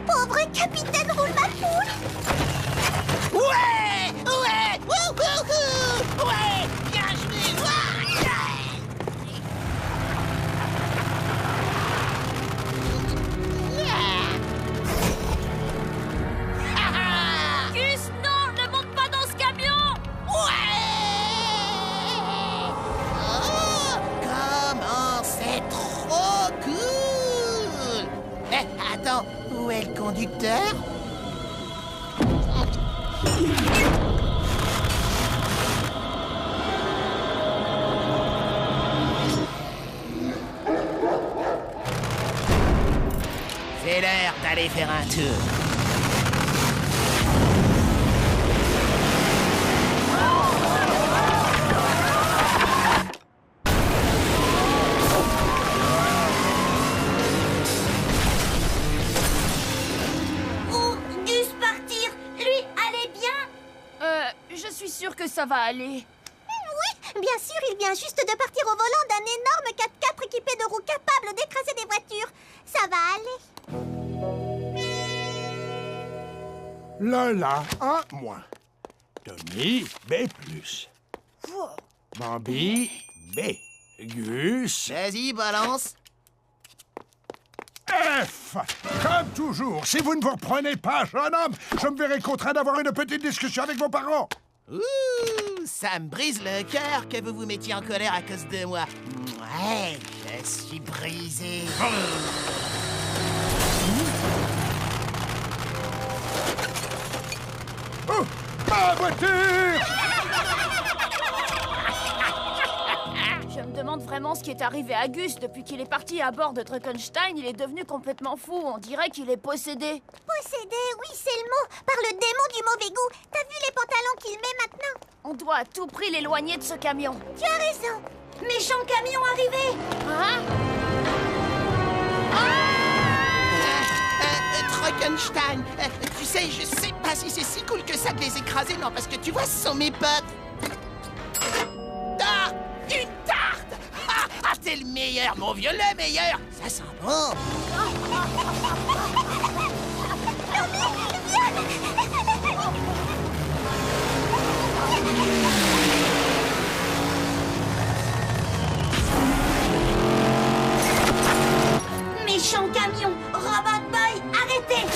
Pauvre capitaine roule ma poule. Ouais! Ouais! Wouhouhou! Ouais! Bien joué! Gus, non, ne monte pas dans ce camion. Comment c'est trop cool! Eh, attends, où est le conducteur? C'est l'heure d'aller faire un tour. Où Gus partir? Lui allait bien? Je suis sûre que ça va aller. Oui, bien sûr, il vient juste de partir au volant d'un énorme 4x4 équipé de roues capables d'écraser des voitures. Ça va aller. Lola, un moins. Tommy, B+. Bambi, B. Gus, Vas-y, balance. F. Comme toujours, si vous ne vous reprenez pas, jeune homme, je me verrai contraint d'avoir une petite discussion avec vos parents. Ouh, ça me brise le cœur que vous vous mettiez en colère à cause de moi. Ouais, je suis brisé. Oh, ma voiture! Je me demande vraiment ce qui est arrivé à Gus. Depuis qu'il est parti à bord de Truckenstein, il est devenu complètement fou. On dirait qu'il est possédé. Possédé, oui, c'est le mot. Par le démon du mauvais goût. T'as vu les pantalons qu'il met maintenant? On doit à tout prix l'éloigner de ce camion. Tu as raison. Méchant camion arrivé. Hein? Truckenstein, tu sais, je sais pas si c'est si cool que ça de les écraser, non, parce que tu vois, ce sont mes potes. Ah, une tarte! Ah, t'es le meilleur, mon vieux, le meilleur! Ça sent bon! Méchant camion, Robot Boy, arrêtez!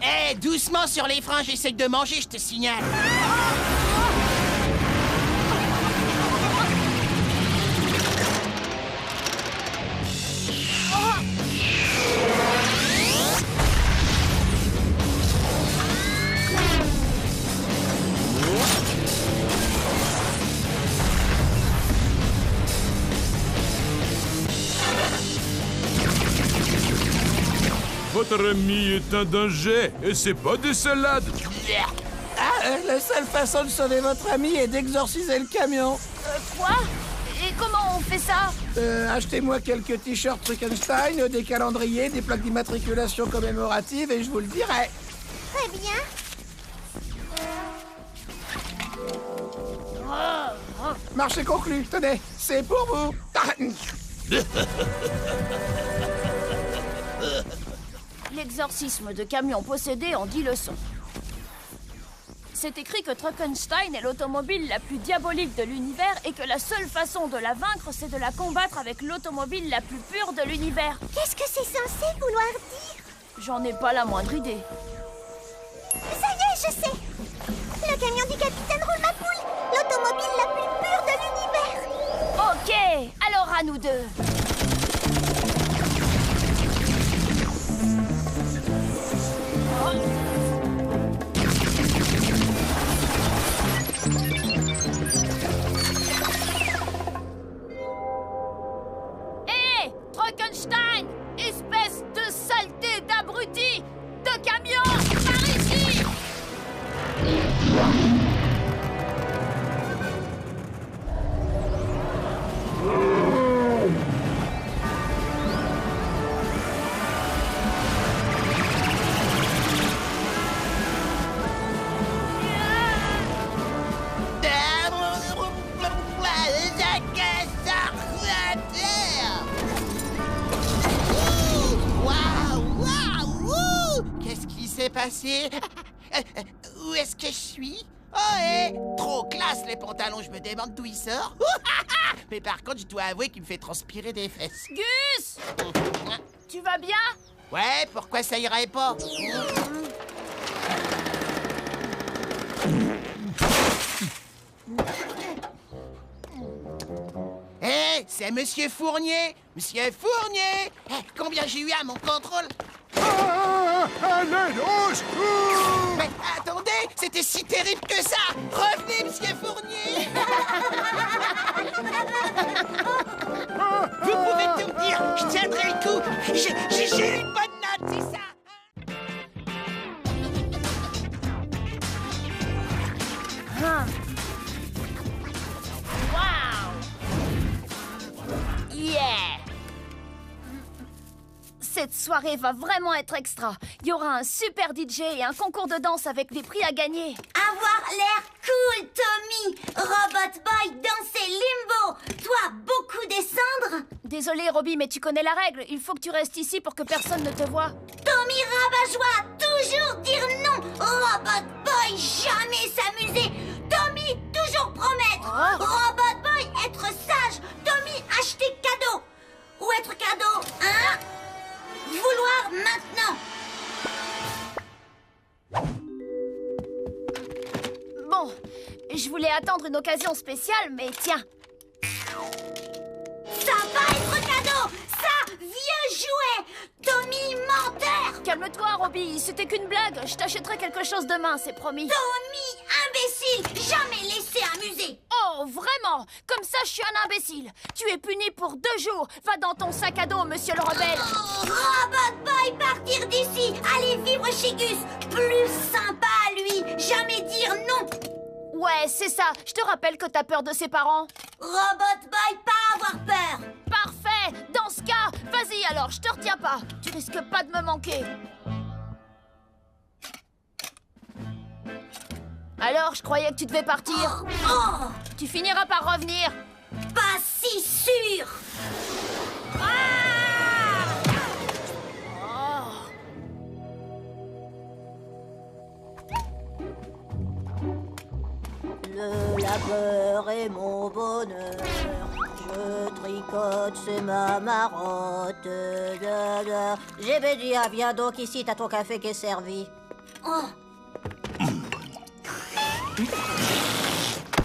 Eh, doucement sur les freins, j'essaie de manger, je te signale. Votre ami est un danger, et c'est pas des salades. La seule façon de sauver votre ami est d'exorciser le camion. Quoi? Et comment on fait ça? Achetez-moi quelques t-shirts Truckenstein, des calendriers, des plaques d'immatriculation commémoratives et je vous le dirai. Très bien. Marché conclu, tenez, c'est pour vous. L'exorcisme de camions possédés en 10 leçons. C'est écrit que Truckenstein est l'automobile la plus diabolique de l'univers et que la seule façon de la vaincre, c'est de la combattre avec l'automobile la plus pure de l'univers. Qu'est-ce que c'est censé vouloir dire? J'en ai pas la moindre idée. Ça y est, je sais. Le camion du capitaine roule ma poule, l'automobile la plus pure de l'univers. Ok, alors à nous deux. Hé, Truckenstein, espèce de saleté d'abruti, de camion, par ici! Qu'est-ce qui s'est passé? Où est-ce que je suis? Oh, hé! Trop classe, les pantalons, je me demande d'où il sort. Mais par contre, je dois avouer qu'il me fait transpirer des fesses. Gus! Tu vas bien? Ouais, pourquoi ça irait pas? Hé, c'est Monsieur Fournier! Monsieur Fournier! Combien j'ai eu à mon contrôle? Mais attendez, c'était si terrible que ça! Revenez, Monsieur Fournier! Vous pouvez tout me dire, je tiendrai le coup! J'ai une bonne note, c'est ça! Wow! Yeah! Cette soirée va vraiment être extra. Il y aura un super DJ et un concours de danse avec des prix à gagner. Avoir l'air cool, Tommy. Robot Boy danser limbo. Toi, beaucoup descendre. Désolé, Robbie, mais tu connais la règle. Il faut que tu restes ici pour que personne ne te voie. Tommy rabat-joie, toujours dire non. Robot Boy, jamais s'amuser. Tommy, toujours promettre. Robot Boy, être sage. Tommy, acheter cadeau. Ou être cadeau, hein? Vouloir maintenant. Bon, je voulais attendre une occasion spéciale, mais tiens. Ça va être cadeau. Ça, vieux jouet. Tommy menteur. Calme-toi, Robbie, c'était qu'une blague. Je t'achèterai quelque chose demain, c'est promis. Tommy imbécile, jamais laissé amuser. Oh, vraiment? Comme ça, je suis un imbécile. Tu es puni pour 2 jours. Va dans ton sac à dos, monsieur le rebelle. Robot Boy, partir d'ici. Aller vivre chez Gus. Plus sympa à lui. Jamais dire non. Ouais, c'est ça. Je te rappelle que t'as peur de ses parents. Robot Boy, pas avoir peur. Parfait. Dans ce cas, vas-y alors, je te retiens pas. Tu risques pas de me manquer. Alors, je croyais que tu devais partir. Tu finiras par revenir. Pas si sûr. Le labeur est mon bonheur. Je tricote, c'est ma marotte. Jébédia, viens donc ici, t'as ton café qui est servi. Oh.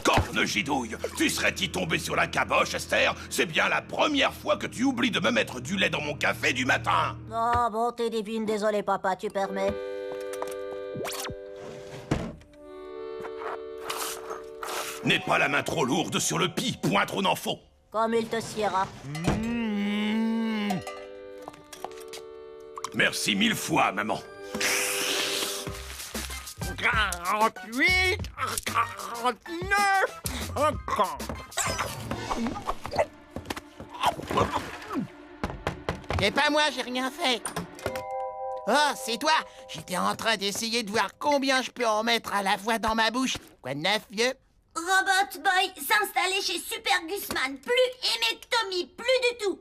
Corne gidouille, tu serais-y tombé sur la caboche, Esther? C'est bien la première fois que tu oublies de me mettre du lait dans mon café du matin. Oh, bonté divine, désolé papa, tu permets. N'aie pas la main trop lourde sur le pis, point trop n'en faut. Comme il te siera. Merci 1000 fois, maman. 48, 49, 50. C'est pas moi, j'ai rien fait. Oh, c'est toi. J'étais en train d'essayer de voir combien je peux en mettre à la fois dans ma bouche. Quoi de neuf, vieux? Robot Boy s'installer chez Super Gusman. Plus hémectomie, plus du tout.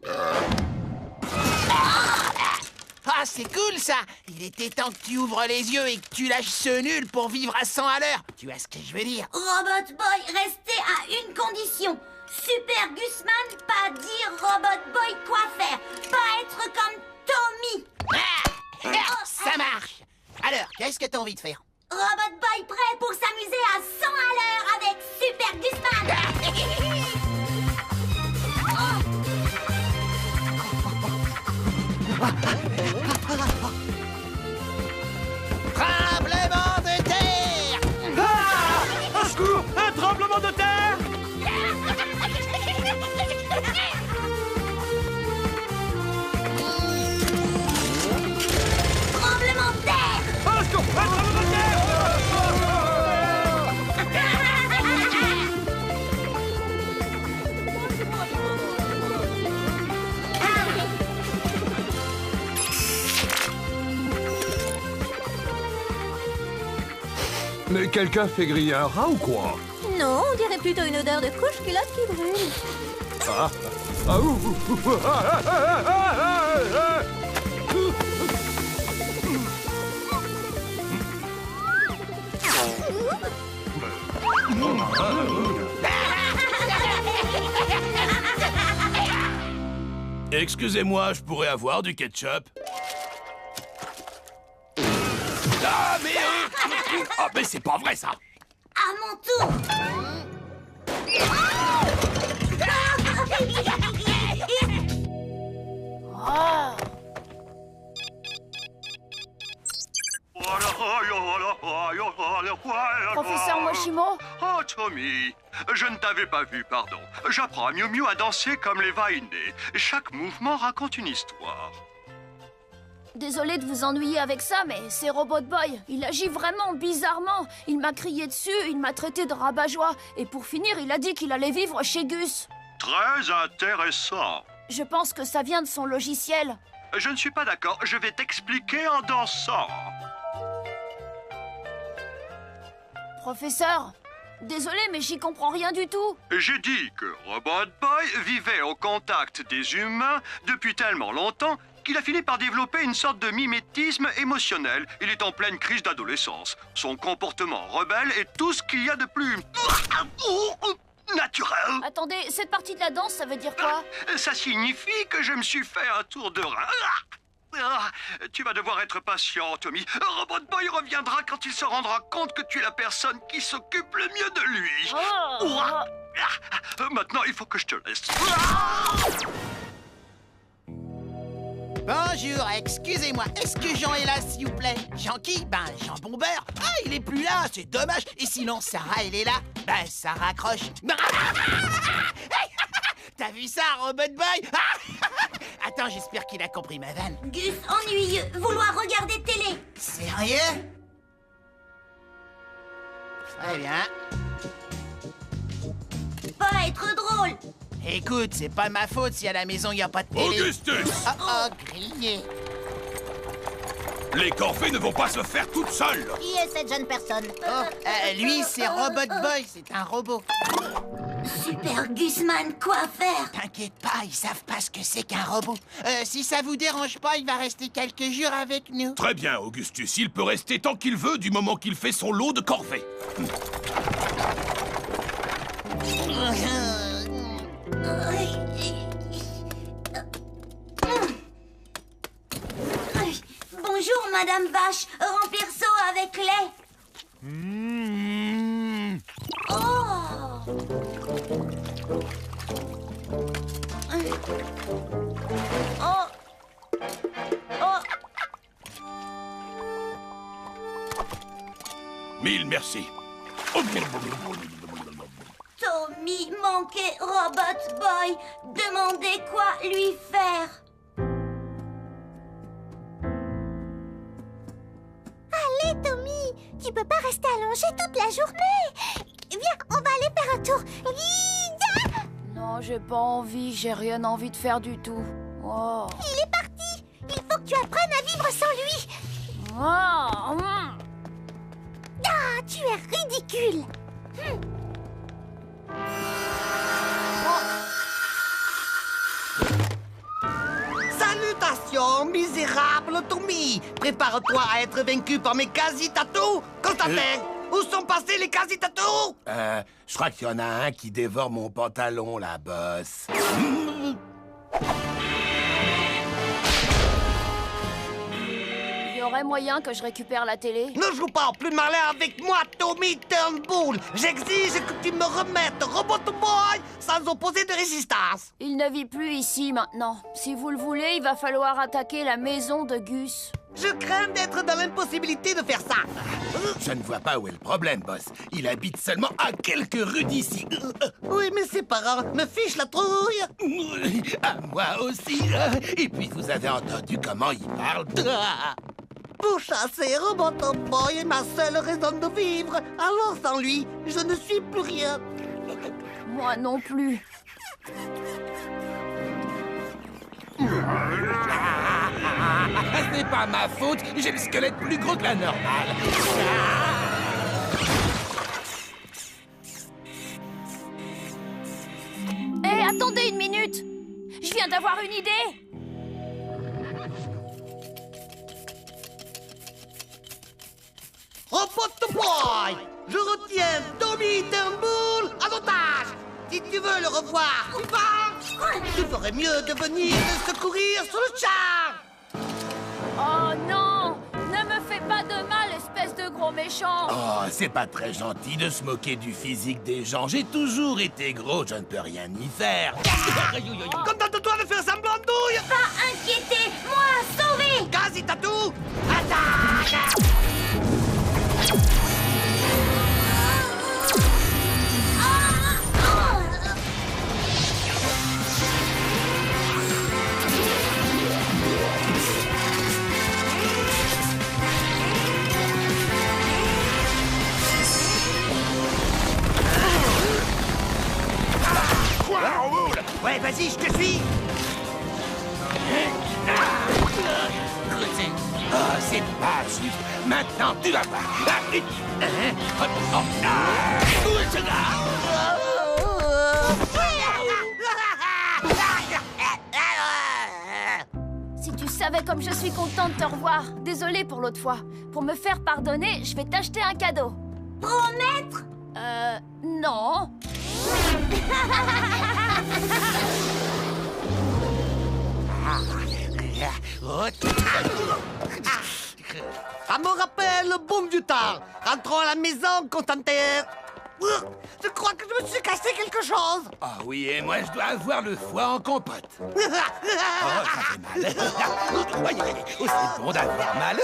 Ah, c'est cool, ça. Il était temps que tu ouvres les yeux et que tu lâches ce nul pour vivre à 100 à l'heure. Tu vois ce que je veux dire? Robot Boy, restez à une condition. Super Gusman, pas dire Robot Boy quoi faire. Pas être comme Tommy. Ça marche. Alors, qu'est-ce que t'as envie de faire? Robot Boy prêt pour s'amuser à 100 à l'heure avec Super Gusman. Tremblement de terre! Ah! Au secours! Un tremblement de terre! Tremblement de terre! Au secours! Un tremblement de terre! Mais quelqu'un fait griller un rat ou quoi? Non, on dirait plutôt une odeur de couche-culotte qui brûle. Ah, ah, ouh, ouh, ouh, ah, ah, ah, ah, ah, ah. Excusez-moi, je pourrais avoir du ketchup? Ah, mais... Ah, mais c'est pas vrai, ça! À mon tour! Oh. Professeur Moshimo? Oh, Tommy, je ne t'avais pas vu, pardon. J'apprends à Miu Miu à danser comme les Vainés. Chaque mouvement raconte une histoire. Désolé de vous ennuyer avec ça, mais c'est Robot Boy. Il agit vraiment bizarrement. Il m'a crié dessus, il m'a traité de rabat-joie. Et pour finir, il a dit qu'il allait vivre chez Gus. Très intéressant. Je pense que ça vient de son logiciel. Je ne suis pas d'accord. Je vais t'expliquer en dansant. Professeur, désolé, mais j'y comprends rien du tout. J'ai dit que Robot Boy vivait au contact des humains depuis tellement longtemps qu'il a fini par développer une sorte de mimétisme émotionnel. Il est en pleine crise d'adolescence. Son comportement rebelle est tout ce qu'il y a de plus... naturel. Attendez, cette partie de la danse, ça veut dire quoi? Ça signifie que je me suis fait un tour de rein. Tu vas devoir être patient, Tommy. Robot Boy reviendra quand il se rendra compte que tu es la personne qui s'occupe le mieux de lui. Maintenant, il faut que je te laisse. Bonjour, excusez-moi, est-ce que Jean est là, s'il vous plaît? Jean qui? Ben, Jean Bombeur. Ah, il est plus là, c'est dommage. Et sinon, Sarah, elle est là? Ben, ça raccroche. T'as vu ça, Robot Boy? Attends, j'espère qu'il a compris ma vanne. Gus, ennuyeux, vouloir regarder télé. Sérieux? Très bien. Pas être drôle. Écoute, c'est pas ma faute si à la maison il n'y a pas de télé. Augustus! Oh, grillé. Les corvées ne vont pas se faire toutes seules. Qui est cette jeune personne? Lui, c'est Robot Boy, c'est un robot. Super Gusman, quoi faire? T'inquiète pas, ils savent pas ce que c'est qu'un robot. Si ça vous dérange pas, il va rester quelques jours avec nous. Très bien, Augustus. Il peut rester tant qu'il veut du moment qu'il fait son lot de corvées. Bonjour, Madame Vache. Remplir seau avec lait. Oh! Oh! Oh! Mille merci. Tommy manquait Robot Boy. Demandez quoi lui faire. Allez, Tommy, tu peux pas rester allongé toute la journée. Viens, on va aller faire un tour. Non, j'ai pas envie, j'ai rien envie de faire du tout. Oh. Il est parti. Il faut que tu apprennes à vivre sans lui. Oh. Ah, tu es ridicule. Salutations, misérable Tommy. Prépare-toi à être vaincu par mes quasi-tatous. Constantin, où sont passés les quasi-tatous? Je crois qu'il y en a un qui dévore mon pantalon, la bosse. Il y aurait moyen que je récupère la télé? Ne joue pas plus malin avec moi, Tommy Turnbull. J'exige que tu me remettes Robot Boy sans opposer de résistance. Il ne vit plus ici maintenant. Si vous le voulez, il va falloir attaquer la maison de Gus. Je crains d'être dans l'impossibilité de faire ça. Je ne vois pas où est le problème, boss. Il habite seulement à quelques rues d'ici. Oui, mais ses parents me fichent la trouille. À moi aussi. Et puis, vous avez entendu comment il parle. Pour chasser, Robot Boy est ma seule raison de vivre. Alors, sans lui, je ne suis plus rien. Moi non plus. Ce n'est pas ma faute, j'ai le squelette plus gros que la normale. Hé, attendez une minute. Je viens d'avoir une idée. Robot Boy, je retiens Tommy Turnbull en otage. Si tu veux le revoir ou pas, tu ferais mieux de venir le secourir sur le char. Oh non! Ne me fais pas de mal, espèce de gros méchant! Oh, c'est pas très gentil de se moquer du physique des gens. J'ai toujours été gros, je ne peux rien y faire. Contente-toi de faire semblant de douille. Pas inquiété, moi sauvé. Quasi-tatou, attaque! Ouais, vas-y, je te suis. Ah, c'est pas juste. Maintenant, tu vas voir. Si tu savais comme je suis contente de te revoir. Désolée pour l'autre fois. Pour me faire pardonner, je vais t'acheter un cadeau. Promettre? Non. Ça me rappelle le bon vieux temps. Rentrons à la maison, Constantin. Je crois que je me suis cassé quelque chose. Ah oui, et moi, je dois avoir le foie en compote. Oh, ça fait mal. Oh, c'est bon d'avoir mal.